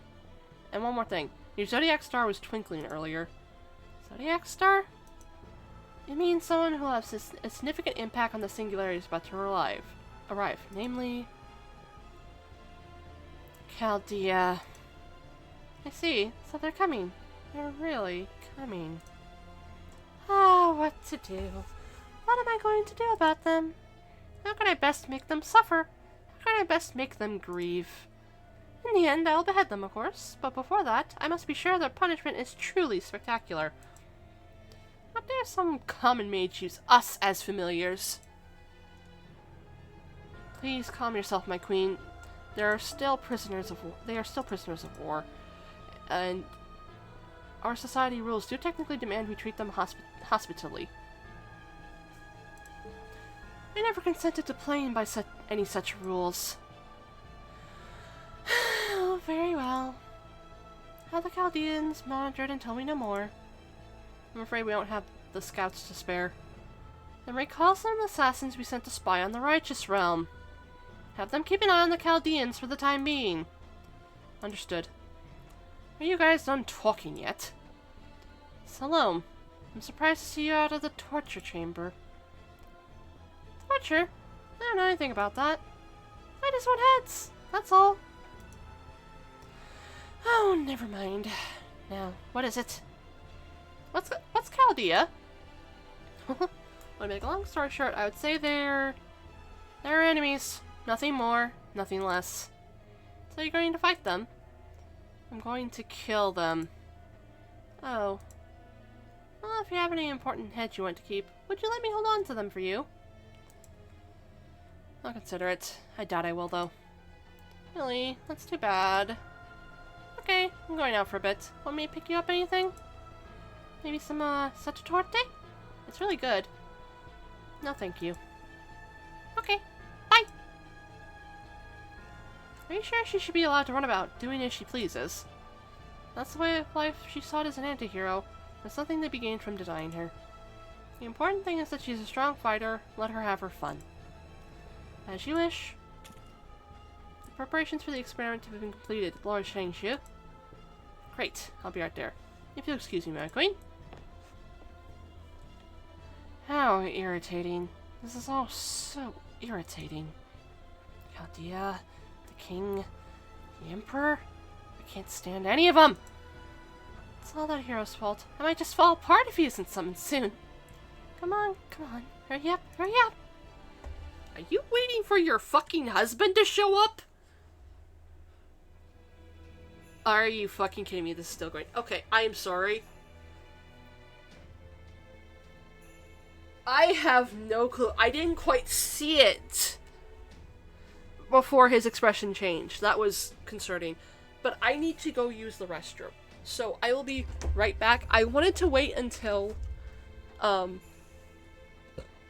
And one more thing. Your Zodiac Star was twinkling earlier. Zodiac Star? It means someone who will have a significant impact on the singularity is about to arrive. Namely... Chaldea. I see. So they're coming. They're really coming. Ah, what to do? What am I going to do about them? How can I best make them suffer? How can I best make them grieve? In the end, I'll behead them, of course, but before that, I must be sure their punishment is truly spectacular. How dare some common mage use us as familiars? Please calm yourself, my queen. They are still prisoners of war, and our society rules do technically demand we treat them hospitably. I never consented to playing by any such rules. Oh, very well. Have the Chaldeans monitored until we know more. I'm afraid we don't have the scouts to spare. Then recall some assassins we sent to spy on the Righteous Realm. Have them keep an eye on the Chaldeans for the time being. Understood. Are you guys done talking yet? Salome, I'm surprised to see you out of the torture chamber. Torture? I don't know anything about that. I just want heads, that's all. Oh, never mind. Now, what is it? What's Chaldea? To make a long story short, I would say they're enemies. Nothing more, nothing less. So you're going to fight them? I'm going to kill them. Oh. Well, if you have any important heads you want to keep, would you let me hold on to them for you? I'll consider it. I doubt I will, though. Really? That's too bad. Okay, I'm going out for a bit. Want me to pick you up anything? Maybe some, sottotorte? It's really good. No, thank you. Okay, bye! Are you sure she should be allowed to run about, doing as she pleases? That's the way of life she sought as an anti-hero. There's nothing to be gained from denying her. The important thing is that she's a strong fighter. Let her have her fun. As you wish. The preparations for the experiment have been completed, Lord Shangshu. Great, I'll be right there. If you'll excuse me, my queen. How irritating. This is all so irritating. Chaldea, the king, the emperor. I can't stand any of them. It's all that hero's fault. I might just fall apart if he isn't summoned soon. Come on, hurry up, hurry up. Are you waiting for your fucking husband to show up? Are you fucking kidding me? This is still going. Okay, I am sorry. I have no clue. I didn't quite see it before his expression changed. That was concerning. But I need to go use the restroom. So I will be right back. I wanted to wait until...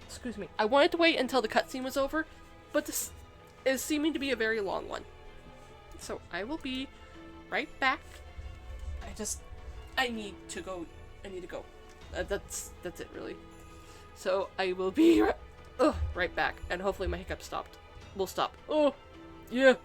excuse me. I wanted to wait until the cutscene was over, but this is seeming to be a very long one. So I will be right back. I need to go. That's it, really. So I will be right back, and hopefully my hiccup will stop. Oh, yeah.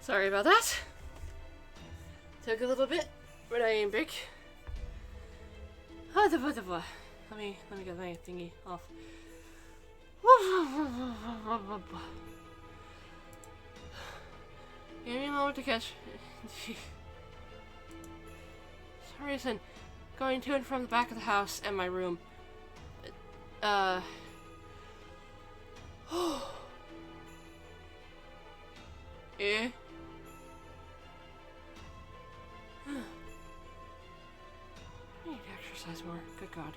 Sorry about that. Took a little bit, but I ain't big. Let me get my thingy off. Give me a moment to catch. For some reason, going to and from the back of the house and my room. Eh? I need to exercise more. Good God.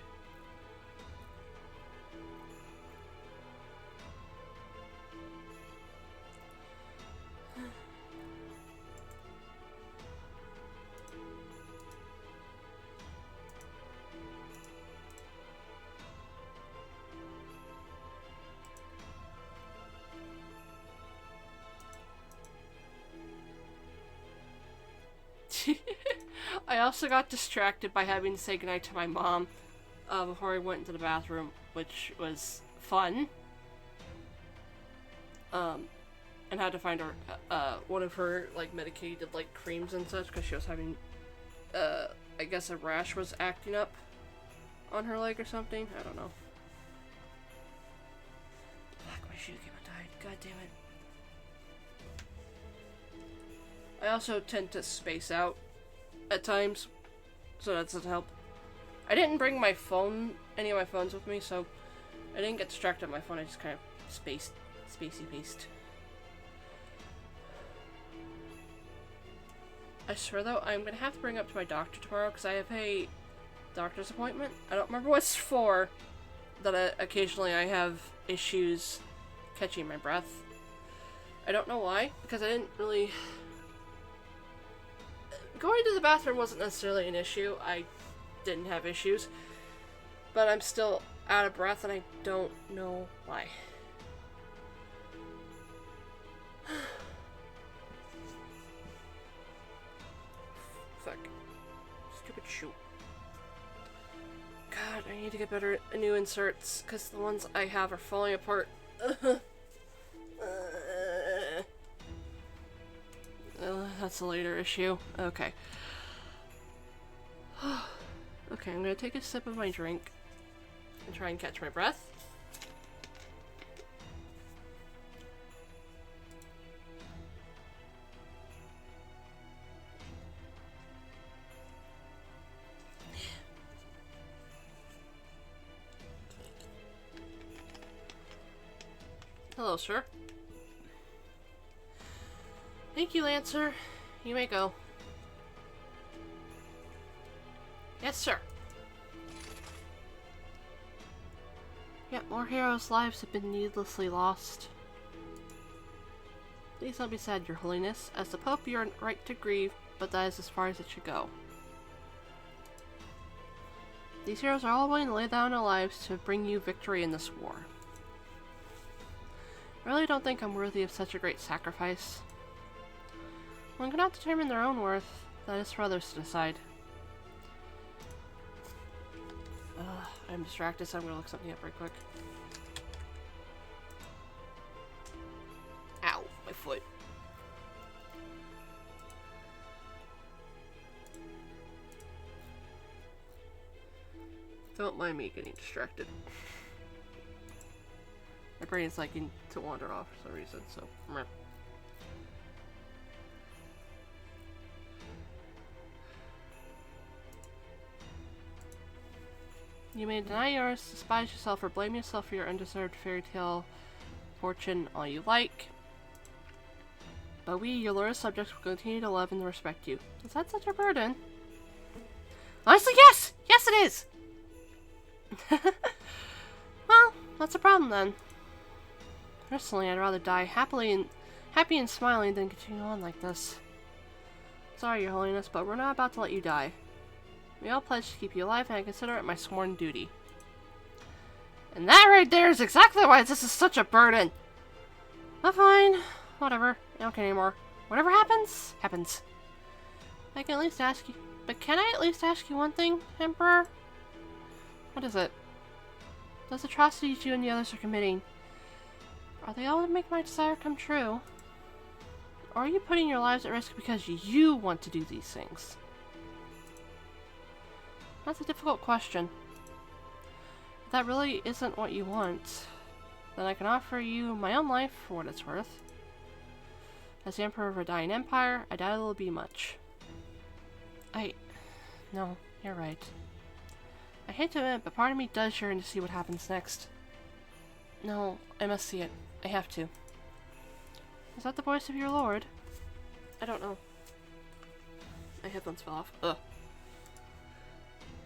I also got distracted by having to say goodnight to my mom before I went into the bathroom, which was fun. And had to find her one of her like medicated like creams and such because she was having I guess a rash was acting up on her leg or something. I don't know. Fuck, my shoe came untied. God damn it. I also tend to space out at times, so that doesn't help. I didn't bring my phone, any of my phones with me, so I didn't get distracted on my phone. I just kind of spacey-paced. I swear though, I'm gonna have to bring up to my doctor tomorrow because I have a doctor's appointment. I don't remember what it's for. That occasionally I have issues catching my breath. I don't know why, because I didn't really... Going to the bathroom wasn't necessarily an issue. I didn't have issues. But I'm still out of breath and I don't know why. Fuck. Stupid shoe. God, I need to get better at new inserts because the ones I have are falling apart. That's a later issue. Okay. Okay, I'm gonna take a sip of my drink and try and catch my breath. Hello, sir. Thank you, Lancer. You may go. Yes, sir. Yet more heroes' lives have been needlessly lost. Please don't be sad, Your Holiness. As the Pope, you are right to grieve, but that is as far as it should go. These heroes are all willing to lay down their lives to bring you victory in this war. I really don't think I'm worthy of such a great sacrifice. One cannot determine their own worth. That is for others to decide. I'm distracted, so I'm gonna look something up right quick. Ow, my foot. Don't mind me getting distracted. My brain's liking to wander off for some reason, so meh. You may deny yours, despise yourself, or blame yourself for your undeserved fairy tale fortune all you like. But we, your loyal subjects, will continue to love and respect you. Is that such a burden? Honestly, yes! Yes, it is! Well, that's a problem then. Personally, I'd rather die happy and smiling than continue on like this. Sorry, Your Holiness, but we're not about to let you die. We all pledge to keep you alive, and I consider it my sworn duty. And that right there is exactly why this is such a burden! But fine. Whatever. I don't care anymore. Whatever happens, happens. I can at least ask you... But can I at least ask you one thing, Emperor? What is it? Those atrocities you and the others are committing, are they all to make my desire come true? Or are you putting your lives at risk because you want to do these things? That's a difficult question. If that really isn't what you want, then I can offer you my own life for what it's worth. As the Emperor of a dying empire, I doubt it'll be much. No, you're right. I hate to admit, but part of me does yearn to see what happens next. No, I must see it. I have to. Is that the voice of your lord? I don't know. My headphones fell off. Ugh.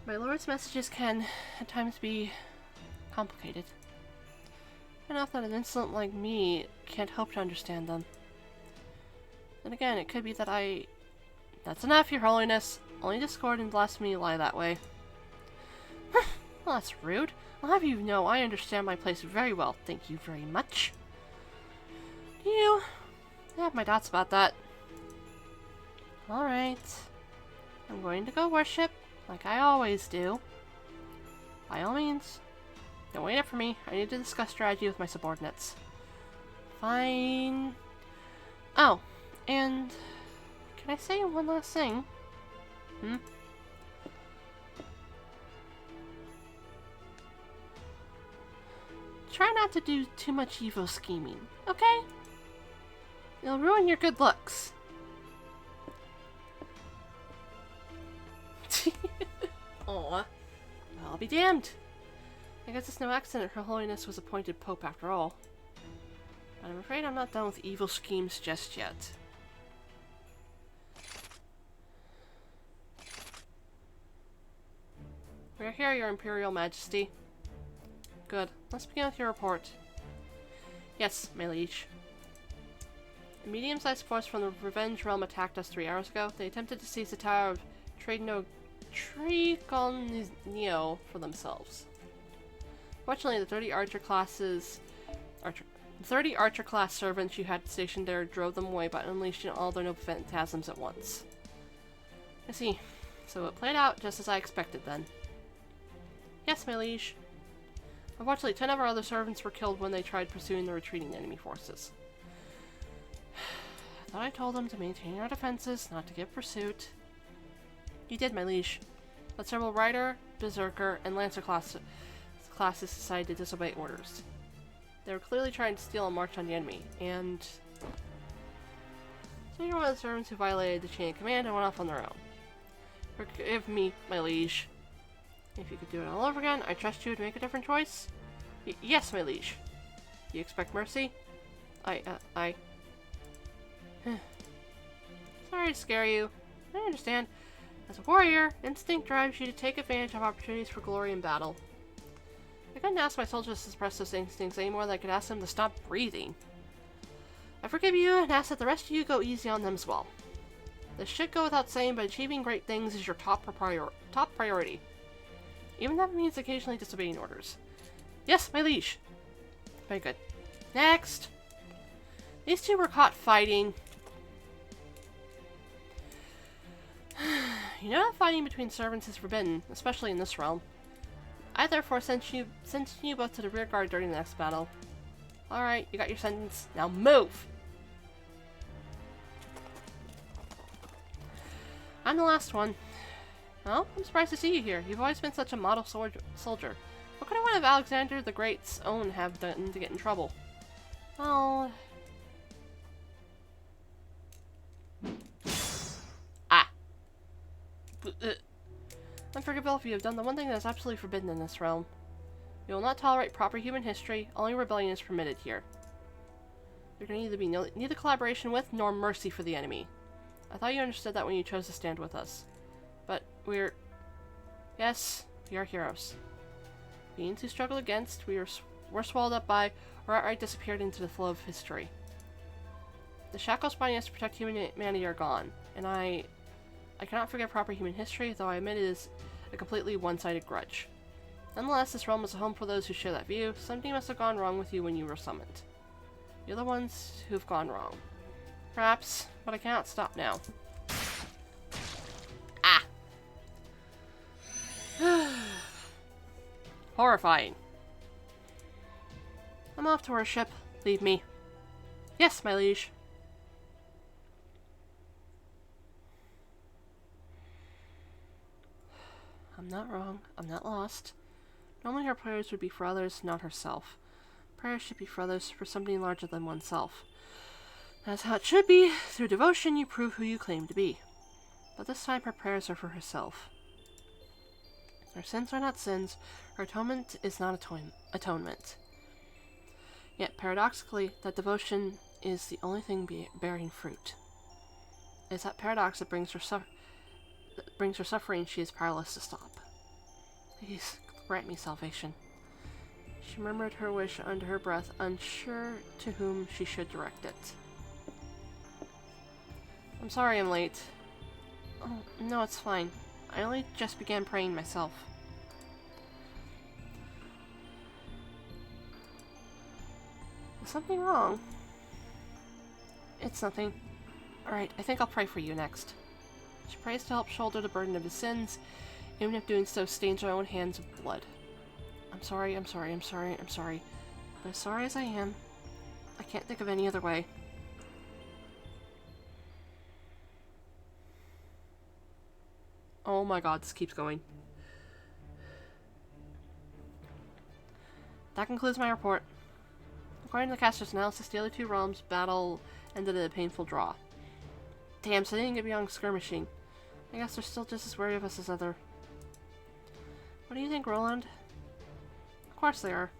My lord's messages can, at times, be complicated. Enough that an insolent like me can't hope to understand them. And again, it could be that That's enough, your holiness. Only discord and blasphemy lie that way. Well, that's rude. I'll have you know I understand my place very well. Thank you very much. I have my doubts about that. Alright. I'm going to go worship, like I always do. By all means. Don't wait up for me. I need to discuss strategy with my subordinates. Fine. Oh, and can I say one last thing? Try not to do too much evil scheming, okay? It'll ruin your good looks. Aw. Well, I'll be damned. I guess it's no accident Her Holiness was appointed Pope after all. But I'm afraid I'm not done with evil schemes just yet. We're here, Your Imperial Majesty. Good. Let's begin with your report. Yes, my liege. A medium-sized force from the Revenge Realm attacked us 3 hours ago. They attempted to seize the Tower of Trigonio for themselves. Fortunately, the 30 Archer class servants you had stationed there drove them away by unleashing all their noble phantasms at once. I see. So it played out just as I expected then. Yes, my liege. Unfortunately, 10 of our other servants were killed when they tried pursuing the retreating enemy forces. I thought I told them to maintain our defenses, not to give pursuit. You did, my liege. But several Rider, Berserker, and Lancer classes decided to disobey orders. They were clearly trying to steal a march on the enemy, and so you're one of the servants who violated the chain of command and went off on their own. Forgive me, my liege. If you could do it all over again, I trust you would make a different choice? Yes, my liege. You expect mercy? Sorry to scare you. I understand. As a warrior, instinct drives you to take advantage of opportunities for glory in battle. I couldn't ask my soldiers to suppress those instincts any more than I could ask them to stop breathing. I forgive you and ask that the rest of you go easy on them as well. This should go without saying, but achieving great things is your top priority. Even if that means occasionally disobeying orders. Yes, my liege. Very good. Next. These two were caught fighting. You know that fighting between servants is forbidden, especially in this realm. I therefore sent you both to the rear guard during the next battle. Alright, you got your sentence. Now move! I'm the last one. Well, I'm surprised to see you here. You've always been such a model soldier. What could one of Alexander the Great's own have done to get in trouble? Well... Unforgivable if you have done the one thing that is absolutely forbidden in this realm. We will not tolerate proper human history. Only rebellion is permitted here. There can either be neither collaboration with nor mercy for the enemy. I thought you understood that when you chose to stand with us. But yes, we are heroes. Beings who struggle against, were swallowed up by, or outright disappeared into the flow of history. The shackles binding us to protect humanity are gone, and I cannot forget proper human history, though I admit it is a completely one-sided grudge. Nonetheless, this realm is a home for those who share that view. Something must have gone wrong with you when you were summoned. You're the ones who've gone wrong. Perhaps, but I cannot stop now. Horrifying. I'm off to worship. Leave me. Yes, my liege. I'm not wrong. I'm not lost. Normally her prayers would be for others, not herself. Prayers should be for others, for something larger than oneself. That's how it should be. Through devotion, you prove who you claim to be. But this time her prayers are for herself. Her sins are not sins. Her atonement is not atonement. Yet, paradoxically, that devotion is the only thing bearing fruit. It's that paradox that brings her suffering she is powerless to stop. Please, grant me salvation. She murmured her wish under her breath, unsure to whom she should direct it. I'm sorry I'm late. Oh, no, it's fine. I only just began praying myself. Is something wrong? It's nothing. Alright, I think I'll pray for you next. She prays to help shoulder the burden of his sins, even if doing so stains her own hands with blood. I'm sorry. But as sorry as I am, I can't think of any other way. Oh my god, this keeps going. That concludes my report. According to the caster's analysis, the other two realms' battle ended in a painful draw. Damn, so they didn't get beyond skirmishing. I guess they're still just as wary of us as ever. What do you think, Roland? Of course they are.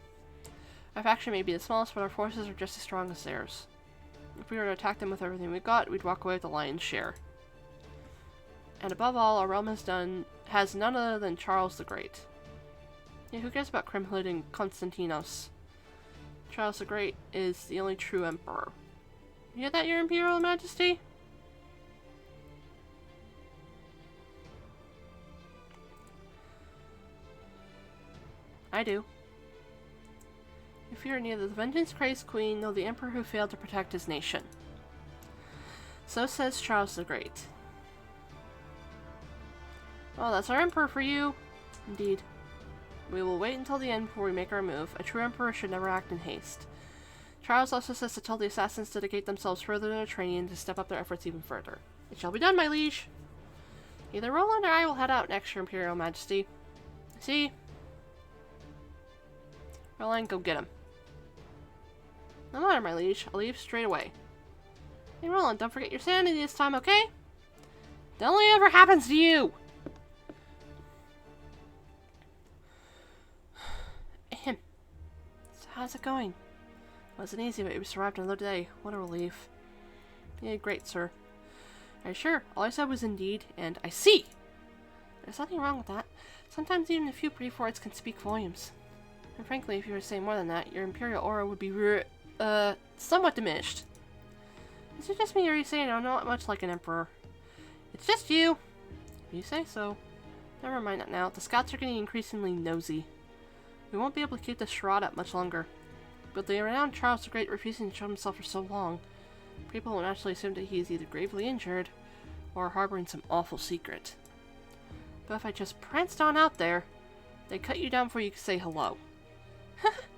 Our faction may be the smallest, but our forces are just as strong as theirs. If we were to attack them with everything we got, we'd walk away with the lion's share. And above all, our realm has none other than Charles the Great. Yeah, who cares about Krimhood and Constantinos? Charles the Great is the only true emperor. You hear that, Your Imperial Majesty? I do. You fear neither the vengeance-crazed queen nor the emperor who failed to protect his nation. So says Charles the Great. Well, that's our emperor for you. Indeed. We will wait until the end before we make our move. A true emperor should never act in haste. Charles also says to tell the assassins to dedicate themselves further to their training and to step up their efforts even further. It shall be done, my liege. Either Roland or I will head out next, Your Imperial Majesty. See? Roland, go get him. No matter, my liege. I'll leave straight away. Hey, Roland, don't forget your sanity this time, okay? That only ever happens to you! Ahem. So how's it going? It wasn't easy, but we survived another day. What a relief. Yeah, great, sir. Are you sure? All I said was indeed, and I see! There's nothing wrong with that. Sometimes even a few brief words can speak volumes. And frankly, if you were to say more than that, your imperial aura would be somewhat diminished. Is it just me, or are you saying I'm not much like an emperor? It's just you! If you say so. Never mind that now. The scouts are getting increasingly nosy. We won't be able to keep this charade up much longer. But the renowned Charles the Great refusing to show himself for so long, people will naturally assume that he is either gravely injured, or harboring some awful secret. But if I just pranced on out there, they'd cut you down before you could say hello.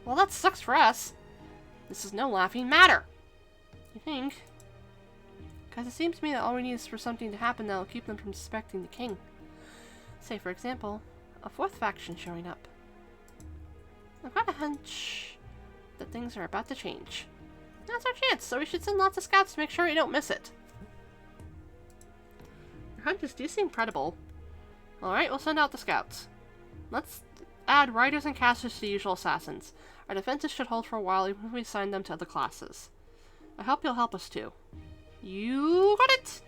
Well, that sucks for us. This is no laughing matter. You think? Because it seems to me that all we need is for something to happen that will keep them from suspecting the king. Say, for example, a fourth faction showing up. I've got a hunch that things are about to change. That's our chance, so we should send lots of scouts to make sure we don't miss it. Your hunches do seem credible. Alright, we'll send out the scouts. Let's add riders and casters to the usual assassins. Our defenses should hold for a while even if we assign them to other classes. I hope you'll help us too. You got it!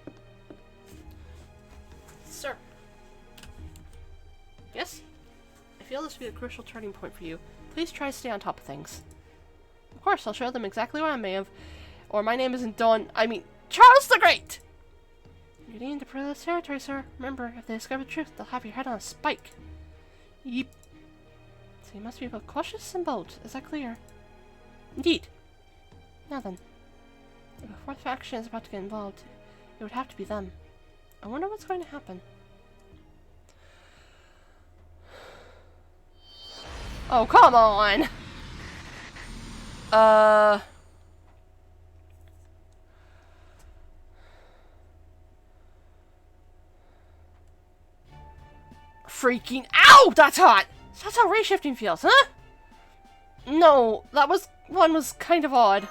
Sir. Yes? I feel this will be a crucial turning point for you. Please try to stay on top of things. Of course, I'll show them exactly what I may have. Or my name isn't Charles the Great! You're getting into perilous territory, sir. Remember, if they discover the truth, they'll have your head on a spike. Yeep. So you must be both cautious and bold. Is that clear? Indeed. Now then. If a fourth faction is about to get involved, it would have to be them. I wonder what's going to happen. Oh, come on! freaking... Ow! That's hot! That's how ray shifting feels, huh? No, one was kind of odd.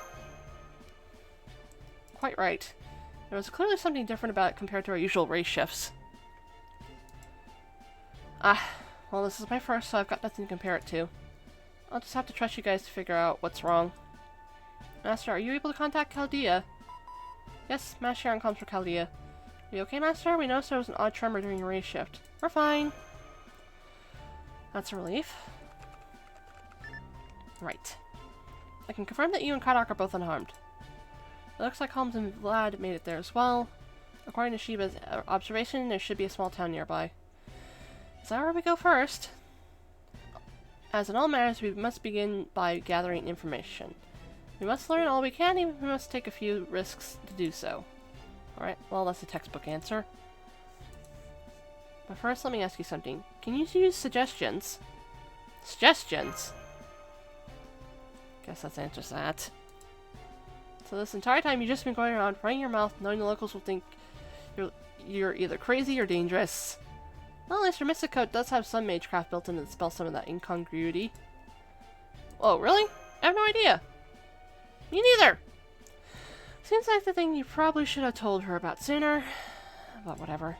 Quite right. There was clearly something different about it compared to our usual ray shifts. Well, this is my first, so I've got nothing to compare it to. I'll just have to trust you guys to figure out what's wrong. Master, are you able to contact Chaldea? Yes, Master Sharon comes for Chaldea. Are you okay, Master? We noticed there was an odd tremor during your ray shift. We're fine. That's a relief. Right. I can confirm that you and Kadak are both unharmed. It looks like Holmes and Vlad made it there as well. According to Shiba's observation, there should be a small town nearby. Is that where we go first? As in all matters, we must begin by gathering information. We must learn all we can, even if we must take a few risks to do so. Alright, well, that's a textbook answer. But first, let me ask you something. Can you use suggestions? Suggestions? Guess that's answers that. So this entire time, you've just been going around running your mouth, knowing the locals will think you're either crazy or dangerous. Well, at least your Mystic Coat does have some magecraft built in to dispel some of that incongruity. Oh, really? I have no idea. Me neither! Seems like the thing you probably should have told her about sooner. But whatever.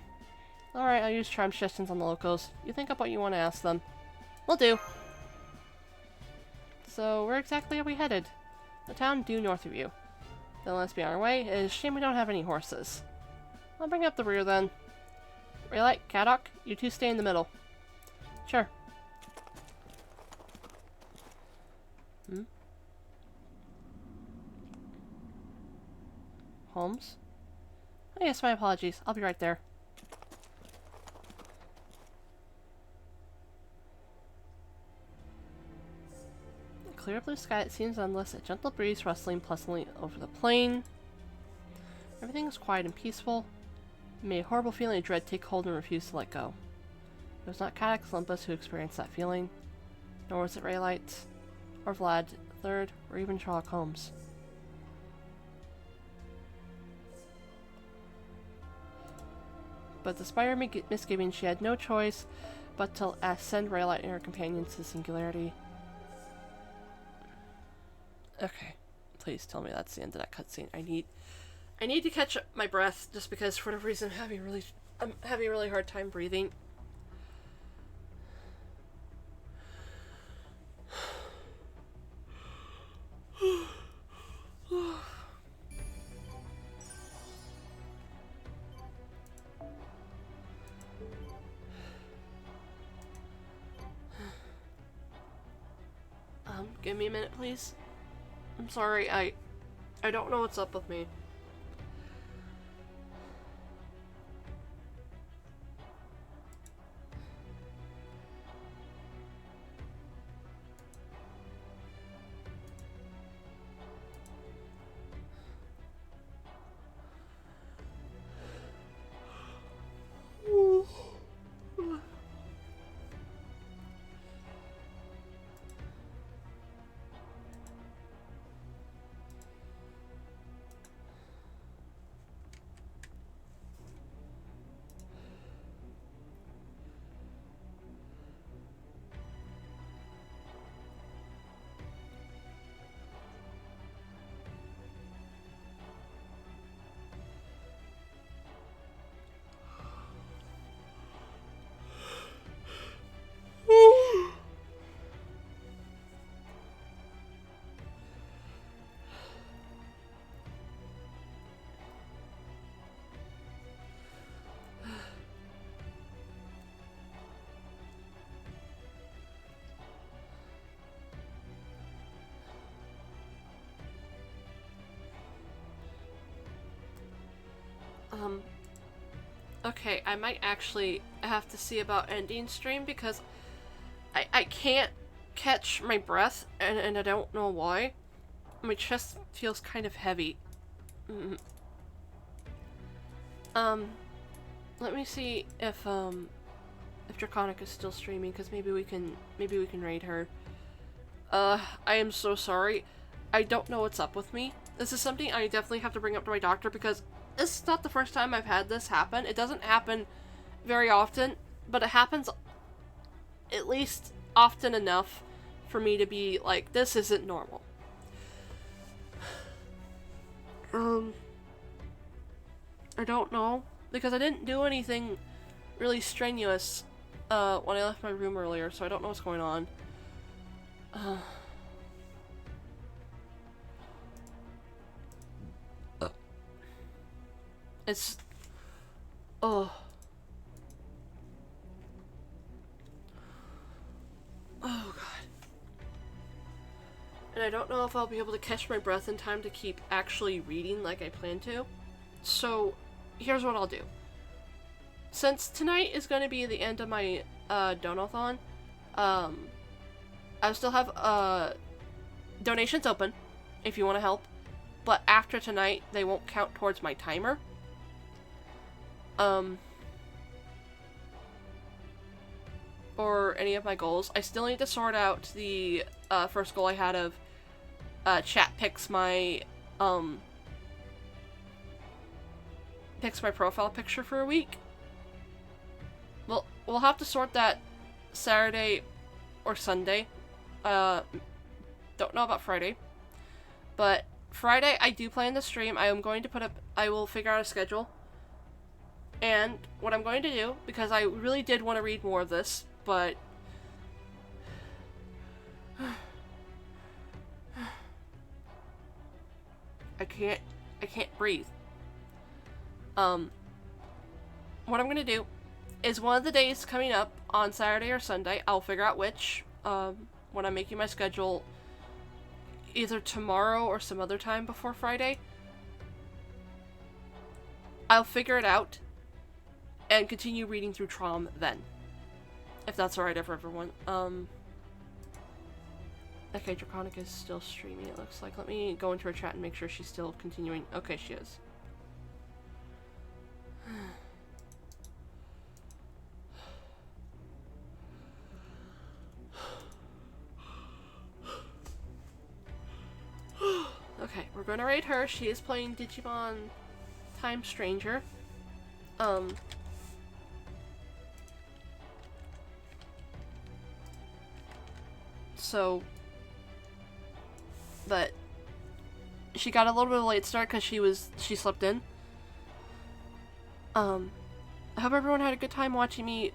Alright, I'll use charm suggestions on the locals. You think up what you want to ask them. Will do. So, where exactly are we headed? The town due north of you. Then let's be on our way. It is a shame we don't have any horses. I'll bring up the rear then. Raylight, Kadok, you two stay in the middle. Sure. Holmes? Oh yes, my apologies. I'll be right there. A clear blue sky, it seems endless, a gentle breeze rustling pleasantly over the plain. Everything is quiet and peaceful. It made a horrible feeling of dread take hold and refuse to let go. It was not Kadok Olympus who experienced that feeling, nor was it Raylight, or Vlad III, or even Sherlock Holmes. But despite her misgivings, she had no choice but to send Raylight and her companions to the Singularity. Okay, please tell me that's the end of that cutscene. I need to catch my breath just because for whatever reason I'm having a really hard time breathing. Give me a minute, please. I'm sorry, I don't know what's up with me. Okay, I might actually have to see about ending stream because I can't catch my breath and I don't know why. My chest feels kind of heavy. Let me see if Draconic is still streaming because maybe we can raid her. I am so sorry. I don't know what's up with me. This is something I definitely have to bring up to my doctor because this is not the first time I've had this happen. It doesn't happen very often, but it happens at least often enough for me to be like, this isn't normal. I don't know, because I didn't do anything really strenuous when I left my room earlier, so I don't know what's going on. It's... Oh. Oh, God. And I don't know if I'll be able to catch my breath in time to keep actually reading like I plan to. So, here's what I'll do. Since tonight is going to be the end of my Donothon, I still have donations open if you want to help. But after tonight, they won't count towards my timer. Or any of my goals. I still need to sort out the first goal I had of chat picks my profile picture for a week. Well, we'll have to sort that Saturday or Sunday. Don't know about Friday. But Friday I do plan to stream. I will figure out a schedule. And what I'm going to do, because I really did want to read more of this, but I can't breathe. What I'm gonna do is one of the days coming up on Saturday or Sunday, I'll figure out which, when I'm making my schedule, either tomorrow or some other time before Friday. I'll figure it out and continue reading through Trom then. If that's alright for everyone. Okay, Draconic is still streaming, it looks like. Let me go into her chat and make sure she's still continuing. Okay, she is. Okay, we're gonna raid her. She is playing Digimon Time Stranger. So, but she got a little bit of a late start because she slept in. I hope everyone had a good time watching me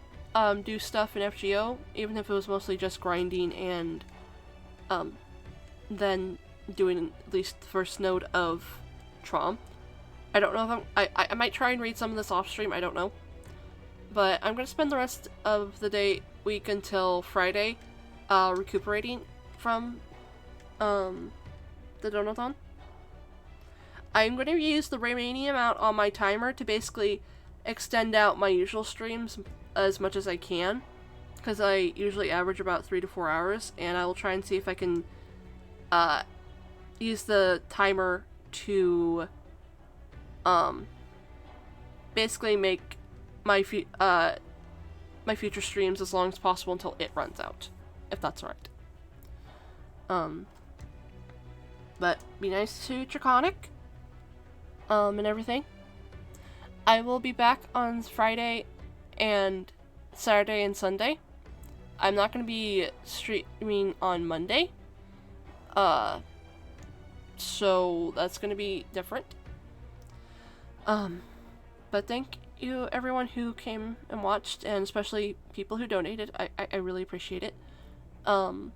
do stuff in FGO, even if it was mostly just grinding and then doing at least the first node of Trom. I don't know if I might try and read some of this off stream, I don't know. But I'm gonna spend the rest of the week until Friday recuperating from the Donothon. I'm going to use the remaining amount on my timer to basically extend out my usual streams as much as I can, because I usually average about 3 to 4 hours, and I will try and see if I can use the timer to basically make my future streams as long as possible until it runs out, if that's alright. But be nice to Draconic, and everything. I will be back on Friday and Saturday and Sunday. I'm not going to be streaming on Monday. So that's going to be different. But thank you everyone who came and watched, and especially people who donated. I really appreciate it. I'm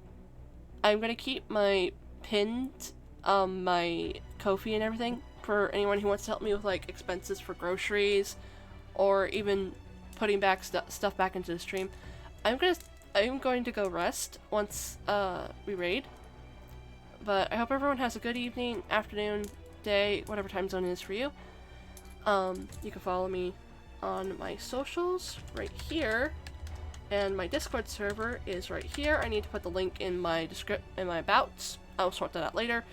going to keep my pinned, my Ko-fi and everything for anyone who wants to help me with like expenses for groceries or even putting back stuff back into the stream. I'm going to go rest once we raid. But I hope everyone has a good evening, afternoon, day, whatever time zone it is for you. You can follow me on my socials right here, and my Discord server is right here. I need to put the link in my abouts. I'll sort that out later.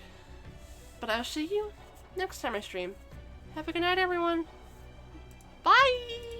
But I'll see you next time I stream. Have a good night, everyone. Bye!